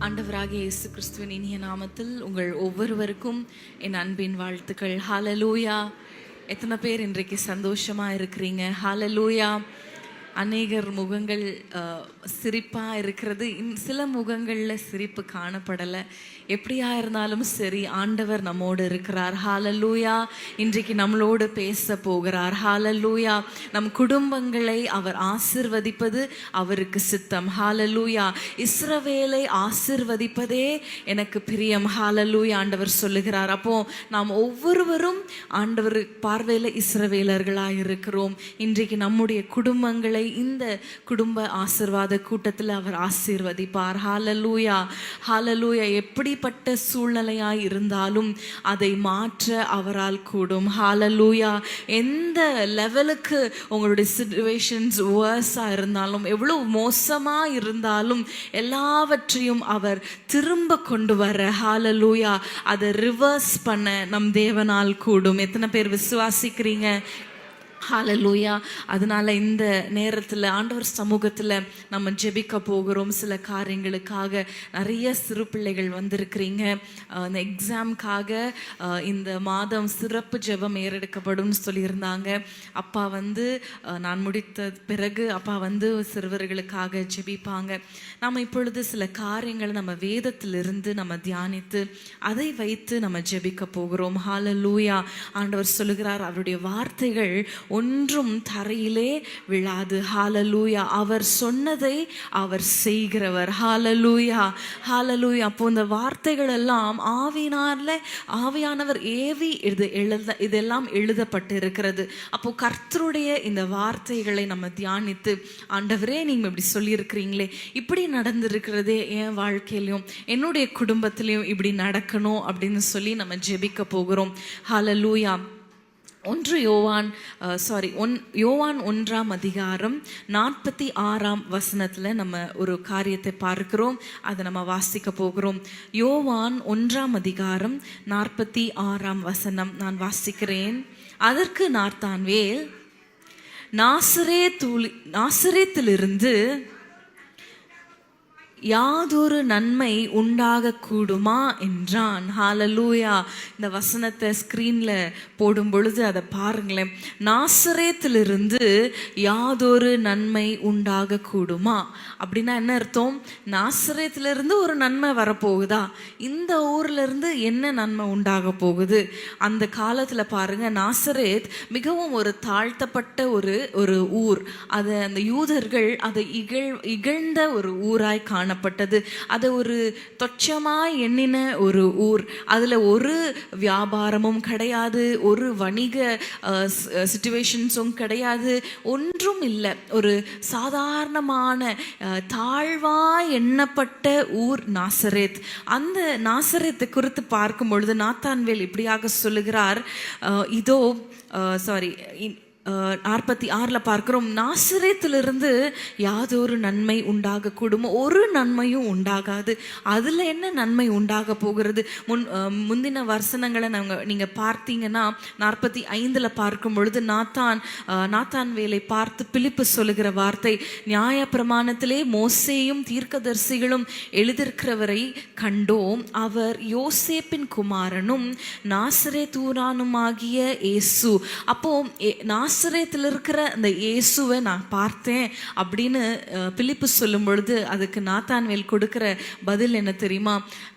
ஆண்டவராகிய இயேசு கிறிஸ்துவின் இனிய நாமத்தில் உங்கள் ஒவ்வொருவருக்கும் என் அன்பின் வாழ்த்துக்கள். ஹalleluya. எத்தனை பேர் இன்றைக்கு சந்தோஷமா இருக்கிறீங்க? ஹalleluya. அநேகர் முகங்கள் சிரிப்பாக இருக்கிறது, சில முகங்களில் சிரிப்பு காணப்படலை. எப்படியா இருந்தாலும் சரி, ஆண்டவர் நம்மோடு இருக்கிறார். ஹalleluya. இன்றைக்கு நம்மளோடு பேச போகிறார். ஹalleluya. நம் குடும்பங்களை அவர் ஆசிர்வதிப்பது அவருக்கு சித்தம். ஹalleluya. இஸ்ரவேலை ஆசிர்வதிப்பதே எனக்கு பிரியம். ஹalleluya. ஆண்டவர் சொல்லுகிறார். அப்போ நாம் ஒவ்வொருவரும் ஆண்டவர் பார்வையில் இஸ்ரவேலர்களாக இருக்கிறோம். இன்றைக்கு நம்முடைய குடும்பங்களை இந்த குடும்ப ஆசீர்வாத கூட்டத்தில் அவர் ஆசீர்வதிப்பார். ஹalleluya. ஹalleluya. எப்படிப்பட்ட சூழ்நிலையாய் இருந்தாலும் அதை மாற்ற அவரால் கூடும். ஹalleluya. எந்த லெவலுக்கு உங்களுடைய சிச்சுவேஷன்ஸ் வர்ஸா இருந்தாலும், எவ்வளவு மோசமா இருந்தாலும், எல்லாவற்றையும் அவர் திரும்ப கொண்டு வர, ஹalleluya, அதை ரிவர்ஸ் பண்ண நம் தேவனால் கூடும். எத்தனை பேர் விசுவாசிக்கிறீங்க? ஹalleluya. அதனால இந்த நேரத்தில் ஆண்டவர் சமூகத்தில் நம்ம ஜெபிக்க போகிறோம். சில காரியங்களுக்காக நிறைய சிறு பிள்ளைகள் வந்திருக்கிறீங்க. இந்த எக்ஸாம்காக இந்த மாதம் சிறப்பு ஜெபம் ஏறெடுக்கப்படும் சொல்லியிருந்தாங்க. அப்பா நான் முடித்த பிறகு அப்பா சிறுவர்களுக்காக ஜெபிப்பாங்க. நம்ம இப்பொழுது சில காரியங்களை நம்ம வேதத்திலிருந்து நம்ம தியானித்து அதை வைத்து நம்ம ஜெபிக்க போகிறோம். ஹalleluya. ஆண்டவர் சொல்லுகிறார், அவருடைய வார்த்தைகள் ஒன்றும் தரையிலே விழாது. ஹalleluya. அவர் சொன்னதை அவர் செய்கிறவர். ஹalleluya. ஹalleluya. அப்போ இந்த வார்த்தைகள் எல்லாம் ஆவியானவர் ஏவி இதெல்லாம் எழுதப்பட்டு இருக்கிறது. அப்போ கர்த்தருடைய இந்த வார்த்தைகளை நம்ம தியானித்து, ஆண்டவரே நீங்க இப்படி சொல்லியிருக்கிறீங்களே, இப்படி நடந்திருக்கிறதே என் வாழ்க்கையிலையும் என்னுடைய குடும்பத்திலையும் இப்படி நடக்கணும் அப்படின்னு சொல்லி நம்ம ஜெபிக்க போகிறோம். ஹalleluya. யோவான் 1ஆம் அதிகாரம் 46ஆம் வசனத்தில் நம்ம ஒரு காரியத்தை பார்க்கிறோம். அதை நம்ம வாசிக்க போகிறோம். யோவான் 1ஆம் அதிகாரம் 46ஆம் வசனம் நான் வாசிக்கிறேன். அதற்கு நாத்தான்வேல், நாசரேத்திலிருந்து யாதொரு நன்மை உண்டாக கூடுமா என்றான். ஹalleluya. இந்த வசனத்தை ஸ்கிரீன்ல போடும் பொழுது அதை பாருங்களேன். நாசரேத்திலிருந்து யாதொரு நன்மை உண்டாக கூடுமா அப்படின்னா என்ன அர்த்தம்? நாசரேத்திலிருந்து ஒரு நன்மை வரப்போகுதா? இந்த ஊர்ல இருந்து என்ன நன்மை உண்டாக போகுது? அந்த காலத்துல பாருங்க, நாசரேத் மிகவும் ஒரு தாழ்த்தப்பட்ட ஒரு ஊர். அது அந்த யூதர்கள் அதை இகழ்ந்த ஒரு ஊராய் காணப்பட்டது. அது ஒரு தொச்சமாய் எண்ணின ஒரு ஊர். அதுல ஒரு வியாபாரமும் கிடையாது, ஒரு வணிக சிச்சுவேஷன்ஸும் கிடையாது, ஒன்றும் இல்லை. ஒரு சாதாரணமான தாழ்வாய் எண்ணப்பட்ட ஊர் நாசரேத். அந்த நாசரேத்தை குறித்து பார்க்கும் பொழுது நாத்தான்வேல் இப்படியாக சொல்லுகிறார். 46 பார்க்கிறோம். நாசரேத்திலிருந்து யாதொரு நன்மை உண்டாக கூடும். ஒரு நன்மையும் உண்டாகாது. அதுல என்ன நன்மை உண்டாக போகிறது? முந்தின வசனங்களை நீங்க பார்த்தீங்கன்னா 45 பார்க்கும் பொழுது நாத்தான் வேலை பார்த்து பிலிப்பு சொல்லுகிற வார்த்தை, நியாய பிரமாணத்திலே மோசேயும் தீர்க்கதரிசிகளும் எழுதியிருக்கிறவரை கண்டோம். அவர் யோசேப்பின் குமாரனும் நாசரேத்தூரானுமாகிய இயேசு. அப்போ நாசரேத்தில் இருக்கிற அந்த இயேசுவை நான் பார்த்தேன் அப்படின்னு பிலிப்பு சொல்லும் பொழுது அதுக்கு நாத்தான்வேல் கொடுக்கிற பதில் என்ன தெரியுமா?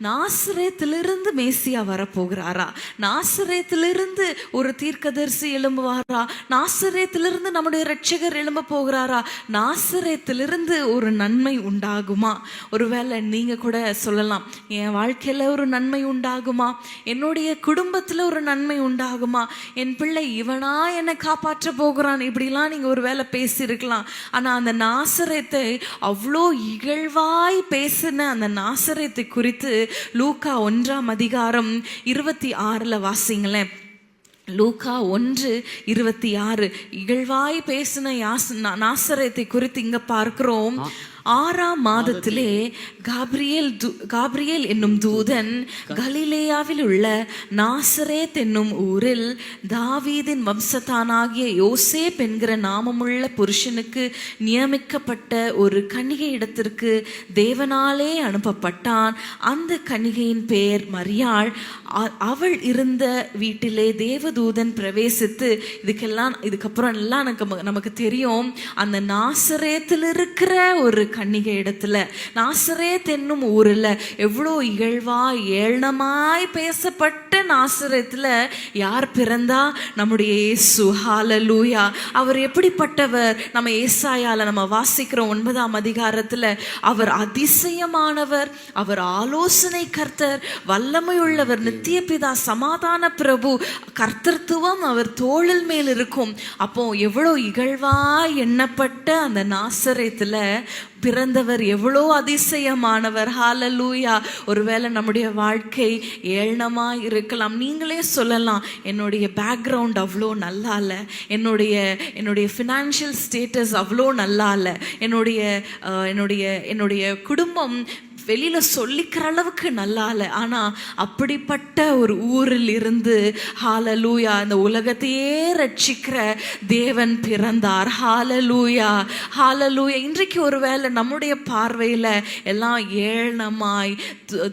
நாசரேத்திலிருந்து மேசியா வரப்போகிறாரா? நாசரேத்திலிருந்து ஒரு தீர்க்கதரிசி எழும்புவாரா? நாசரேத்திலிருந்து நம்முடைய இரட்சகர் எழும்ப போகிறாரா? நாசரேத்திலிருந்து ஒரு நன்மை உண்டாகுமா? ஒருவேளை நீங்க கூட சொல்லலாம், என் வாழ்க்கையில ஒரு நன்மை உண்டாகுமா? என்னுடைய குடும்பத்துல ஒரு நன்மை உண்டாகுமா? என் பிள்ளை இவனா என்னை காப்பாற்ற போகிறான், இப்படிலாம் நீங்க ஒரு வேளை பேசியிருக்கலாம். ஆனா அந்த நாசரேத்தை அவ்வளோ இகழ்வாய் பேசின அந்த நாசரேத்தை குறித்து லூக்கா 1ஆம் அதிகாரம் 26 வாசிங்களேன். லூக்கா 1:26 இகழ்வாய் பேசின நாசரேத்தை குறித்து இங்க பார்க்கிறோம். 6ஆம் மாதத்திலே காபிரியேல் என்னும் தூதன் கலிலேயாவில் உள்ள நாசரேத் என்னும் ஊரில் தாவீதின் வம்சத்தானாகிய யோசேப் என்கிற நாமமுள்ள புருஷனுக்கு நியமிக்கப்பட்ட ஒரு கன்னிகை இடத்திற்கு தேவனாலே அனுப்பப்பட்டான். அந்த கன்னிகையின் பெயர் மரியாள். அவள் இருந்த வீட்டிலே தேவதூதன் பிரவேசித்து, இதுக்கப்புறம் எல்லாம் நமக்கு தெரியும், அந்த நாசரேத்தில் இருக்கிற ஒரு கன்னிகை இடத்துல, நாசரேத் என்னும் ஊரில் எவ்வளோ இகழ்வாய் ஏளனமாய் பேசப்பட்ட நாசரேத்துல யார் பிறந்தா? நம்முடைய இயேசு. ஹல்லேலூயா. அவர் எப்படிப்பட்டவர்? நம்ம ஏசாயால நம்ம வாசிக்கிறோம் 9ஆம் அதிகாரத்துல, அவர் அதிசயமானவர், அவர் ஆலோசனை கர்த்தர், வல்லமை உள்ளவர், நித்திய பிதா, சமாதான பிரபு, கர்த்தத்துவம் அவர் தோளில் மேல் இருக்கும். அப்போ எவ்வளோ இகழ்வாய் எண்ணப்பட்ட அந்த நாசரேத்துல பிறந்தவர் எவ்வளோ அதிசயமானவர். ஹல்லேலூயா. ஒருவேளை நம்முடைய வாழ்க்கை ஏளனமா இருக்கலாம். நீங்களே சொல்லலாம், என்னுடைய பேக்ரவுண்ட் அவ்வளோ நல்லா இல்லை, என்னுடைய ஃபினான்ஷியல் ஸ்டேட்டஸ் அவ்வளோ நல்லா இல்லை, என்னுடைய குடும்பம் வெளியில சொல்லிக்கிற அளவுக்கு நல்லா இல்லை. ஆனா அப்படிப்பட்ட ஒரு ஊரில் இருந்து ஹல்லேலூயா இந்த உலகத்தையே ரட்சிக்கிற தேவன் பிறந்தார். ஹல்லேலூயா, ஹல்லேலூயா. இன்றைக்கு ஒருவேளை நம்முடைய பார்வையில எல்லாம் ஏளனமாய்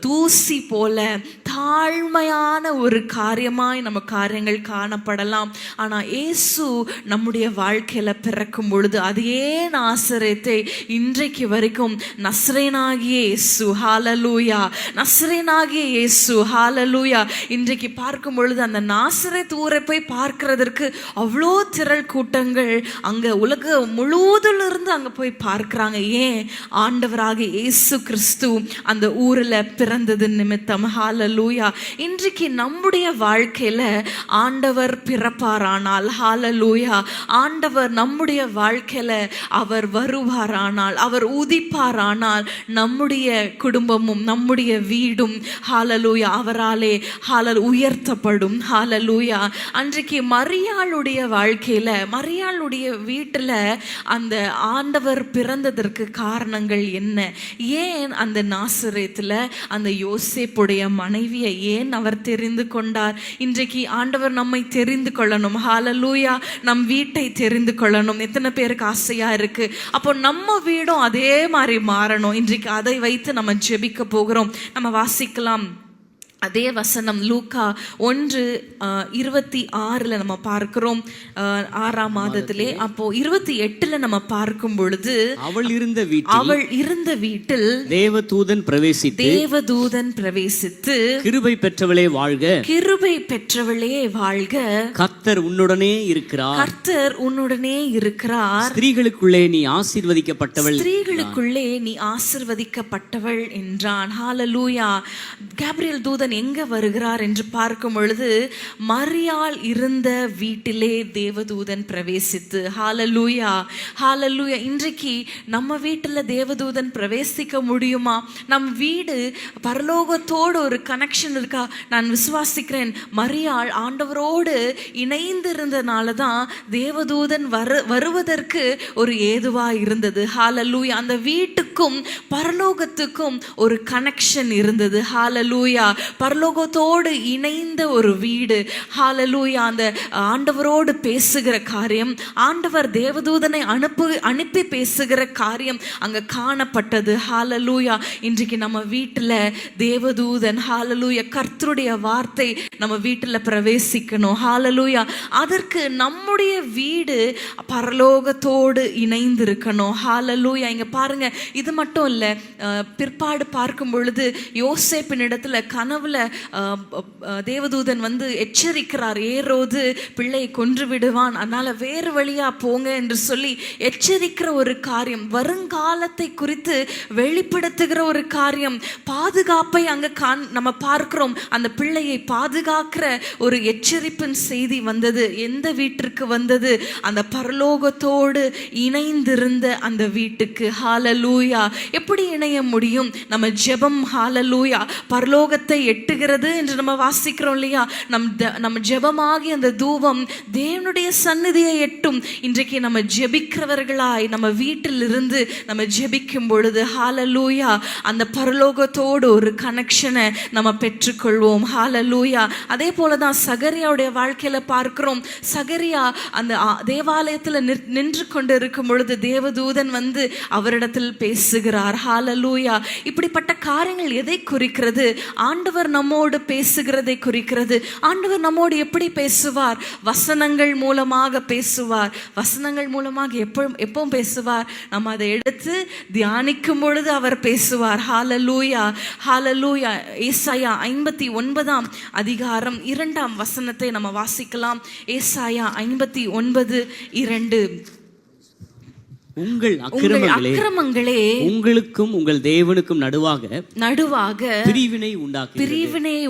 தூசி போல தாழ்மையான ஒரு காரியமாய் நம்ம காரியங்கள் காணப்படலாம். ஆனா இயேசு நம்முடைய வாழ்க்கையில பிறக்கும் பொழுது அதே நாசரேத்தை இன்றைக்கு வரைக்கும் நசரேனாகிய இயேசு, ஹல்லேலூயா, நசரேனாகிய இயேசு, ஹல்லேலூயா. இன்றைக்கு பார்க்கும் பொழுது அந்த நாசரேத் ஊரை போய் பார்க்கிறதற்கு அவ்வளோ திரள் கூட்டங்கள் அங்க உலகம் முழுவதிலிருந்து அங்க போய் பார்க்கிறாங்க. ஏன்? ஆண்டவராகிய இயேசு கிறிஸ்து அந்த ஊர்ல பிறந்தது நிமித்தம். ஹல்லேலூயா. இன்றைக்கு நம்முடைய வாழ்க்கையில ஆண்டவர் பிறப்பாரானால், ஹல்லேலூயா, ஆண்டவர் நம்முடைய வாழ்க்கையில அவர் வருவாரானால், அவர் உதிப்பாரானால், நம்முடைய குடும்பமும் நம்முடைய வீடும் ஹல்லேலூயா அவராலே உயர்த்தப்படும். ஹல்லேலூயா. அன்றைக்கு மரியாளுடைய வாழ்க்கையில, மரியாளுடைய வீட்டுல அந்த ஆண்டவர் பிறந்ததற்கு காரணங்கள் என்ன? ஏன் அந்த நாசரேத்துல அந்த யோசேப்புடைய மனைவியை ஏன் அவர் தெரிந்து கொண்டார்? இன்றைக்கு ஆண்டவர் நம்மை தெரிந்து கொள்ளணும். ஹல்லேலூயா. நம் வீட்டை தெரிந்து கொள்ளணும். எத்தனை பேருக்கு ஆசையா இருக்கு? அப்போ நம்ம வீடும் அதே மாதிரி மாறணும். இன்றைக்கு அதை வைத்து நம்ம ஜெபிக்க போகிறோம். நம்ம வாசிக்கலாம் அதே வசனம் லூக்கா 1:26 நம்ம பார்க்கிறோம். 6ஆம் மாதத்திலே அப்போ 28 நம்ம பார்க்கும் பொழுது, அவள் இருந்த வீட்டில் தேவதூதன் பிரவேசித்து கிருபை பெற்றவளே வாழ்க, கிருபை பெற்றவளே வாழ்க, கர்த்தர் உன்னுடனே இருக்கிறார், ஸ்திரீகளுக்குள்ளே நீ ஆசீர்வதிக்கப்பட்டவள் என்றான். ஹல்லேலூயா. கேப்ரியேல் தூதன் எங்க வருகிறார் என்று பார்க்கும் பொழுது மரியாள் இருந்த வீட்டிலே தேவதூதன் பிரவேசித்து, ஹல்லேலூயா, ஹல்லேலூயா. இன்றைக்கு நம்ம வீட்டில் தேவதூதன் பிரவேசிக்க முடியுமா? நம் வீடு பரலோகத்தோடு ஒரு கனெக்ஷன் இருக்கா? நான் விசுவாசிக்கிறேன். மரியாள் ஆண்டவரோடு இணைந்திருந்தனால தான் தேவதூதன் வருவதற்கு ஒரு ஏதுவா இருந்தது. ஹல்லேலூயா. அந்த வீட்டுக்கும் பரலோகத்துக்கும் ஒரு கனெக்ஷன் இருந்தது. ஹல்லேலூயா. பரலோகத்தோடு இணைந்த ஒரு வீடு. ஹல்லேலூயா. அந்த ஆண்டவரோடு பேசுகிற காரியம், ஆண்டவர் தேவதூதனை அனுப்பி பேசுகிற காரியம் அங்க காணப்பட்டது. ஹல்லேலூயா. இன்றைக்கு நம்ம வீட்டுல தேவதூதன், ஹல்லேலூயா, கர்த்தருடைய வார்த்தை நம்ம வீட்டுல பிரவேசிக்கணும். ஹல்லேலூயா. அதற்கு நம்முடைய வீடு பரலோகத்தோடு இணைந்திருக்கணும். ஹல்லேலூயா. இங்க பாருங்க, இது மட்டும் இல்ல, பிற்பாடு பார்க்கும் பொழுது யோசேப்பின் இடத்துல கனவுல தேவதூதன் எச்சரிக்கிறார். ஏரோது பிள்ளையை கொன்று விடுவான், அதனால வேறு வழியா போங்க என்று சொல்லி எச்சரிக்கிற ஒரு காரியம், வருங்காலத்தை குறித்து வெளிப்படுத்துகிற ஒரு காரியம், பாதுகாப்பை அங்க நம்ம பார்க்கிறோம். அந்த பிள்ளையை பாதுகாக்கிற ஒரு எச்சரிப்பின் செய்தி வந்தது. எந்த வீட்டிற்கு வந்தது? அந்த பரலோகத்தோடு இணைந்திருந்த அந்த வீட்டுக்கு. ஹல்லேலூயா. எப்படி இணைய முடியும்? நம்ம ஜெபம், ஹல்லேலூயா, பரலோகத்தை எட்டுகிறது என்று நம்ம வாசிக்கிறோம் இல்லையா? நம்ம ஜெபமாகி அந்த தூபம் தேவனுடைய சந்நிதியை எட்டும். இன்றைக்கு நம்ம ஜெபிக்கிறவர்களாய் நம்ம வீட்டில் இருந்து நம்ம ஜெபிக்கும் பொழுது ஹalleluya அந்த பரலோகத்தோடு ஒரு கனெக்ஷனை நம்ம பெற்றுக்கொள்வோம். ஹalleluya. அதே போலதான் சகரியாவுடைய வாழ்க்கையில பார்க்கிறோம். சகரியா அந்த தேவாலயத்தில் நின்று கொண்டு இருக்கும் பொழுது தேவதூதன் வந்து அவரிடத்தில் பேசுகிறார். ஹalleluya. இப்படிப்பட்ட காரியங்கள் எதை குறிக்கிறது? ஆண்டவர் நம்மோடு பேசுகிறதை குறிக்கிறது. ஆண்டவர் நம்மோடு எப்படி பேசுவார்? வசனங்கள் மூலமாக பேசுவார். வசனங்கள் மூலமாக எப்பவும் பேசுவார். நம்ம அதை எடுத்து தியானிக்கும் பொழுது அவர் பேசுவார். ஹalleluya ஹalleluya. ஏசாயா 59 அதிகாரம் 2 வசனத்தை நம்ம வாசிக்கலாம். ஏசாயா 59:2. உங்கள் அக்கிரமங்களே உங்களுக்கும் உங்கள் தேவனுக்கும் நடுவாக பிரிவினை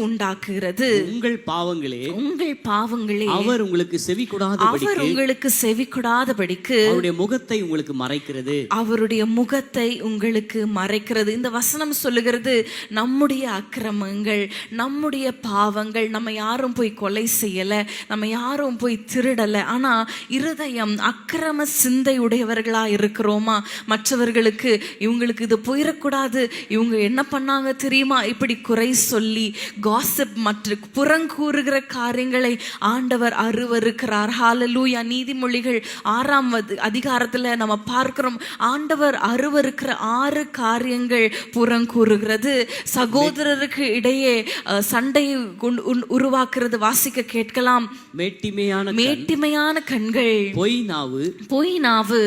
உண்டாக்குகிறது. உங்கள் பாவங்களே அவர் உங்களுக்கு செவி கொடாதபடிக்கு அவருடைய முகத்தை உங்களுக்கு மறைக்கிறது. இந்த வசனம் சொல்லுகிறது, நம்முடைய அக்கிரமங்கள், நம்முடைய பாவங்கள், நம்ம யாரும் போய் கொலை செய்யல, நம்ம யாரும் போய் திருடல, ஆனா இருதயம் அக்கிரம சிந்தை உடையவர்களா இருக்கிறோமா? மற்றவர்களுக்கு இவங்களுக்கு இது போயிடக்கூடாது, இவங்க என்ன பண்ணாங்க தெரியுமா, இப்படி குறை சொல்லி காசிப் மற்ற புறங்கூறுகிற காரியங்களை ஆண்டவர் அருவருக்கிறார். ஹalleluya. நீதிமொழிகள் 6 அதிகாரத்துல நம்ம பார்க்கிறோம், ஆண்டவர் அருவருக்கிற 6 காரியங்கள் புறங்கூறுகிறது. சகோதரருக்கு இடையே சண்டை உருவாக்குறது வாசிக்க கேட்கலாம். மேட்டிமையான கண்கள், பொய் நாவு,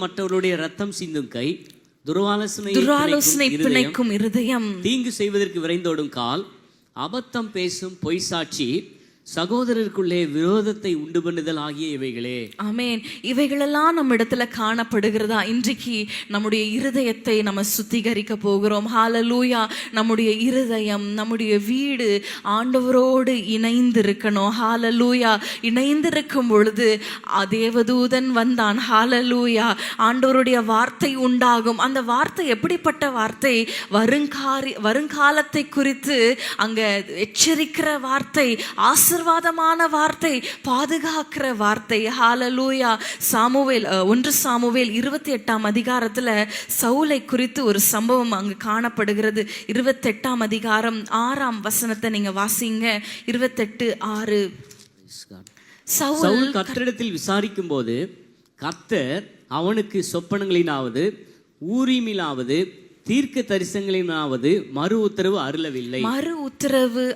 மற்றவருடைய ரத்தம் சிந்தும் கை, துராலோசனை பிணைக்கும் இருதயம், தீங்கு செய்வதற்கு விரைந்தோடும் கால், அபத்தம் பேசும் பொய் சாட்சி, சகோதரருக்குள்ளே விரோதத்தை உண்டு பண்ணுதல் ஆகிய இவைகளே. ஆமென். இவைகளெல்லாம் நம்ம இடத்துல காணப்படுகிறதா? இன்றைக்கு நம்முடைய இருதயத்தை நம்ம சுத்திகரிக்க போகிறோம். ஹalleluya. நம்முடைய இருதயம், நம்முடைய வீடு ஆண்டவரோடு இணைந்திருக்கணும். ஹalleluya. இணைந்திருக்கும் பொழுது தேவதூதன் வந்தான். ஹalleluya. ஆண்டவருடைய வார்த்தை உண்டாகும். அந்த வார்த்தை எப்படிப்பட்ட வார்த்தை? வருங்காலத்தை குறித்து அங்க எச்சரிக்கிற வார்த்தை, ஆசீர்வாதமான வார்த்தை, பாதுகாக்கிற வார்த்தை. ஹalleluya. 1 சாமுவேல் 28 அதிகாரத்துல சவுலை குறித்து ஒரு சம்பவம் அங்கு காணப்படுகிறது. 28 அதிகாரம் 6 வசனத்தை நீங்க வாசிங்க. 28:6. சவுல் கர்த்தரிடத்தில் விசாரிக்கும் போது கர்த்தர் அவனுக்கு சொப்பனங்களினாவது ஊரீமிலாவது தீர்க்க தரிசனங்களினாவது மறு உத்தரவு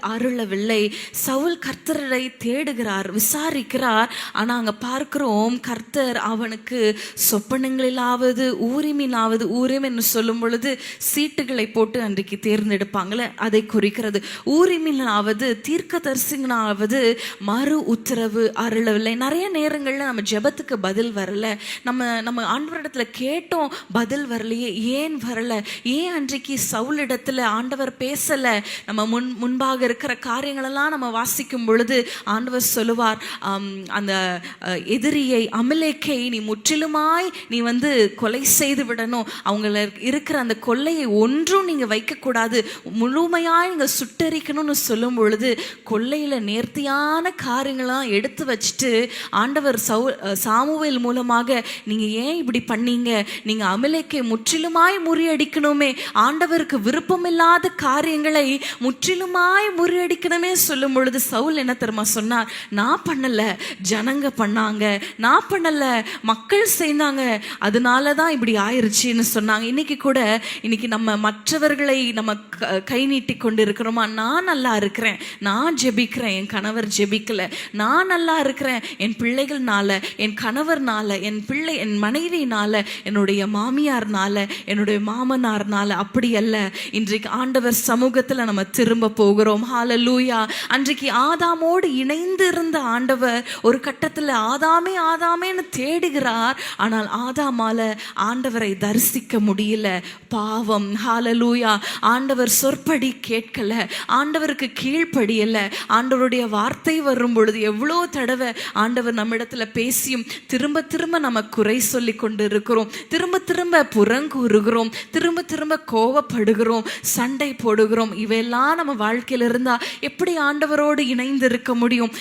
அருளவில்லை. சவுல் கர்த்தரை தேடுகிறார், விசாரிக்கிறார். ஆனா அங்க பார்க்கிறோம், கர்த்தர் அவனுக்கு சொப்பனங்களிலாவது ஊரிமிலாவது, ஊரிம் என்று சொல்லும் பொழுது சீட்டுகளை போட்டு அன்றைக்கு தேர்ந்தெடுப்பாங்களே, அதை குறிக்கிறது. ஊரிமிலாவது தீர்க்க தரிசனங்களாவது மறு உத்தரவு அருளவில்லை. நிறைய நேரங்கள்ல நம்ம ஜெபத்துக்கு பதில் வரல, நம்ம ஆண்டவரிடத்துல கேட்டோம், பதில் வரலையே, ஏன் வரல? ஏன் அன்றைக்கு சவுலிடத்துல ஆண்டவர் பேசல? நம்ம முன்பாக இருக்கிற காரியங்களெல்லாம் நம்ம வாசிக்கும் பொழுது ஆண்டவர் சொல்லுவார், அந்த எதிரியை அமலேக்கை நீ முற்றிலுமாய் நீ வந்து கொலை செய்து விடணும், அவங்கள இருக்கிற அந்த கொள்ளையை ஒன்றும் நீங்க வைக்கக்கூடாது, முழுமையாய் நீங்க சுட்டரிக்கணும்னு சொல்லும் பொழுது கொள்ளையில நேர்த்தியான காரியங்களாம் எடுத்து வச்சுட்டு ஆண்டவர் சாமுவேல் மூலமாக நீங்க ஏன் இப்படி பண்ணீங்க, நீங்க அமலேக்கை முற்றிலுமாய் முறியடிக்கணும், ஆண்டவருக்கு விருப்பமில்லாத காரியங்களை முற்றிலுமாய் முறியடிக்கணுமே சொல்லும் பொழுது சவுல் என்ன தெரியுமா சொன்னார்? நான் பண்ணல, ஜனங்க பண்ணாங்க, நான் பண்ணல, மக்கள் செய்தாங்க, அதனாலதான் இப்படி ஆயிருச்சுன்னு சொன்னாங்க. இன்னைக்கு நம்ம மற்றவர்களை நம்ம கை நீட்டி கொண்டு இருக்கிறோமா? நான் நல்லா இருக்கிறேன், நான் ஜெபிக்கிறேன், என் கணவர் ஜெபிக்கல, நான் நல்லா இருக்கிறேன் என் பிள்ளைகள்னால, என் கணவர்னால, என் மனைவினால, என்னுடைய மாமியார்னால, என்னுடைய மாமனார்னால. அப்படி அல்ல. இன்றைக்கு ஆண்டவர் சமூகத்துல நம்ம திரும்ப போகிறோம். ஹalleluya. அன்றைக்கு ஆதாமோடு இணைந்து இருந்த ஆண்டவர் ஒரு கட்டத்துல ஆதாமேன்னு தேடுகிறார். ஆனால் ஆதாமால ஆண்டவரை தரிசிக்க முடியல, பாவம். ஹalleluya. ஆண்டவர் சொற்படி கேட்கல, ஆண்டவருக்கு கீழ்ப்படியல. ஆண்டவருடைய வார்த்தை வரும் பொழுது எவ்வளோ தடவை ஆண்டவர் நம்ம இடத்துல பேசியும் திரும்ப நம்ம குறை சொல்லி கொண்டு இருக்கிறோம், திரும்ப புறங்கூறுகிறோம், திரும்ப திரும்ப கோவப்படுகிறோம், சண்டை போடுகிறோம். இவையெல்லாம் நம்ம வாழ்க்கையில் இருந்தா எப்படி ஆண்டவரோடு இணைந்து இருக்க முடியும்?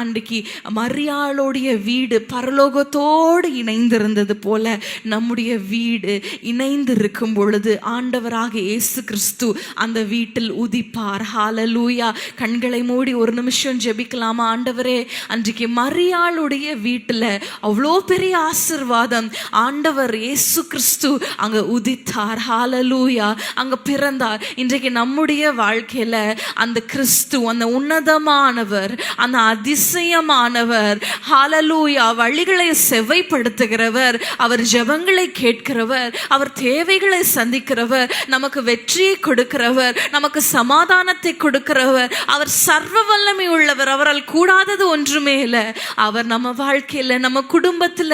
அன்றைக்கு மரியாளுடைய வீடு பரலோகத்தோடு இணைந்திருந்தது போல நம்முடைய வீடு இணைந்து இருக்கும் பொழுது ஆண்டவராக இயேசு கிறிஸ்து அந்த வீட்டில் உதிப்பார். ஹல்லேலூயா. கண்களை மூடி ஒரு நிமிஷம் ஜெபிக்கலாமா? ஆண்டவரே, அன்றைக்கு மரியாளுடைய வீட்டுல அவ்வளோ பெரிய ஆசீர்வாதம். ஆண்டவர் இயேசு கிறிஸ்து அங்க உதித்தார். ஹல்லேலூயா. அங்க பிறந்தார். இன்றைக்கு நம்முடைய வாழ்க்கையில அந்த கிறிஸ்து, அந்த உன்னதமானவர், அந்த அதிசயமானவர், ஹல்லேலூயா, வழிகளை செவ்வைப்படுத்துகிறவர், அவர் ஜெபங்களை கேட்கிறவர், அவர் தேவைகளை சந்திக்கிறவர், நமக்கு வெற்றியை கொடுக்கிறவர், நமக்கு சமாதானத்தை கொடுக்கிறவர், அவர் சர்வ வல்லமை உள்ளவர். அவரால் கூடாதது ஒன்றுமே இல்லை. அவர் நம்ம வாழ்க்கையில, நம்ம குடும்பத்துல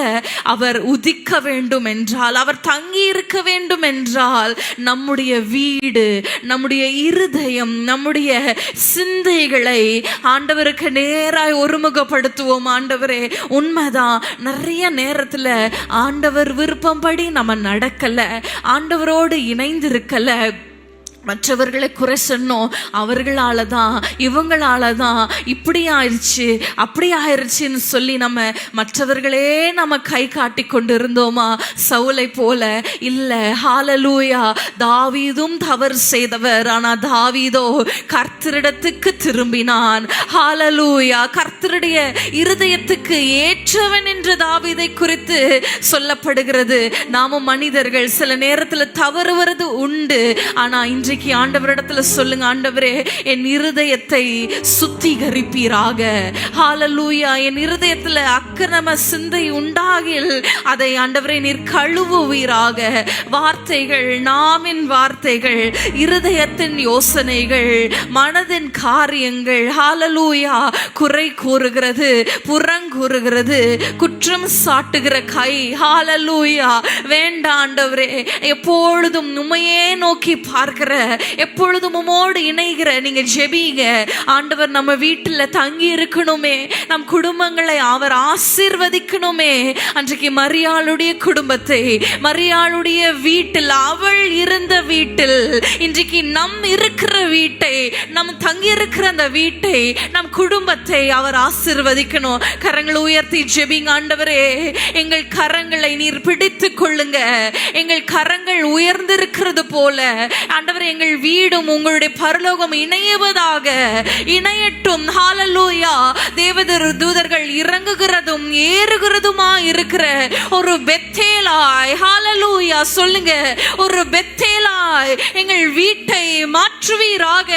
அவர் உதிக்க வேண்டும் என்றால், அவர் தங்கி இருக்க வேண்டும் என்றால், நம்முடைய வீடு, நம்முடைய இருதயம், நம்முடைய சிந்தைகளை ஆண்டவருக்கு நேராய் ஒருமுகப்படுத்துவோம். ஆண்டவரே, உண்மைதான், நிறைய நேரத்துல ஆண்டவர் விருப்பம்படி நம்ம நடக்கல, ஆண்டவரோடு இணைந்து இருக்கல, மற்றவர்களை குறை சொன்னோம், அவர்களால தான், இவங்களால தான் இப்படி ஆயிடுச்சு அப்படி ஆயிடுச்சுன்னு சொல்லி நம்ம மற்றவர்களே நம்ம கை காட்டி கொண்டு இருந்தோமா? சவுலை போல இல்லை. ஹல்லேலூயா. தாவீதும் தவறு செய்தவர், ஆனா தாவீதோ கர்த்தரிடத்துக்கு திரும்பினான். ஹல்லேலூயா. கர்த்தருடைய இருதயத்துக்கு ஏற்றவன் என்று தாவீதை குறித்து சொல்லப்படுகிறது. நாமும் மனிதர்கள் சில நேரத்துல தவறுவது உண்டு. ஆனா இன்று ஆண்டவரிடத்துல சொல்லுங்க, ஆண்டவரே, என் இருதயத்தை சுத்திகரிப்பீராக. ஹல்லேலூயா. என் இருதயத்துல அக்கிரம சிந்தை உண்டாகில் அதை ஆண்டவரே நீர் கழுவுவீராக. வார்த்தைகள், நாமின் வார்த்தைகள், இருதயத்தின் யோசனைகள், மனதின் காரியங்கள், ஹல்லேலூயா, குறை கூறுகிறது, புறங்கூறுகிறது, குற்றம் சாட்டுகிற கை, ஹல்லேலூயா, வேண்டாம் ஆண்டவரே. எப்பொழுதும் உம்மையே நோக்கி பார்க்கிற, எப்பொழுதும் உம்மோடு இணைகிற நீங்க ஜெபிங்க. ஆண்டவர் நம்ம வீட்டில் தங்கி இருக்கணுமே, நம் குடும்பங்களை அவர் ஆசீர்வதிக்கணுமே. அன்றைக்கு மரியாளுடைய குடும்பத்தை, மரியாளுடைய வீட்டில், அவள் இருந்த வீட்டில், இன்றைக்கு நம் இருக்கிற வீட்டை, நம் தங்கி இருக்கிற அந்த வீட்டை, நம் குடும்பத்தை அவர் ஆசீர்வதிக்கணும். கரங்களை உயர்த்தி ஜெபிங்க. ஆண்டவரே, எங்கள் கரங்களை நீர் பிடித்து கொள்ளுங்க. எங்கள் கரங்கள் உயர்ந்திருக்கிறது போல ஆண்டவரே, எங்கள் வீடும் உங்களுடைய பரலோகம் இணையவதாக, இணையட்டும். ஹல்லேலூயா. தேவதூதர் தூதர்கள் இறங்குகிறதும் ஏறுகிறதுமா இருக்கிற ஒரு பெத்தேலாய், ஹல்லேலூயா, சொல்லுங்க, ஒரு பெத்தேலாய் எங்கள் வீட்டை மாற்றுவீராக.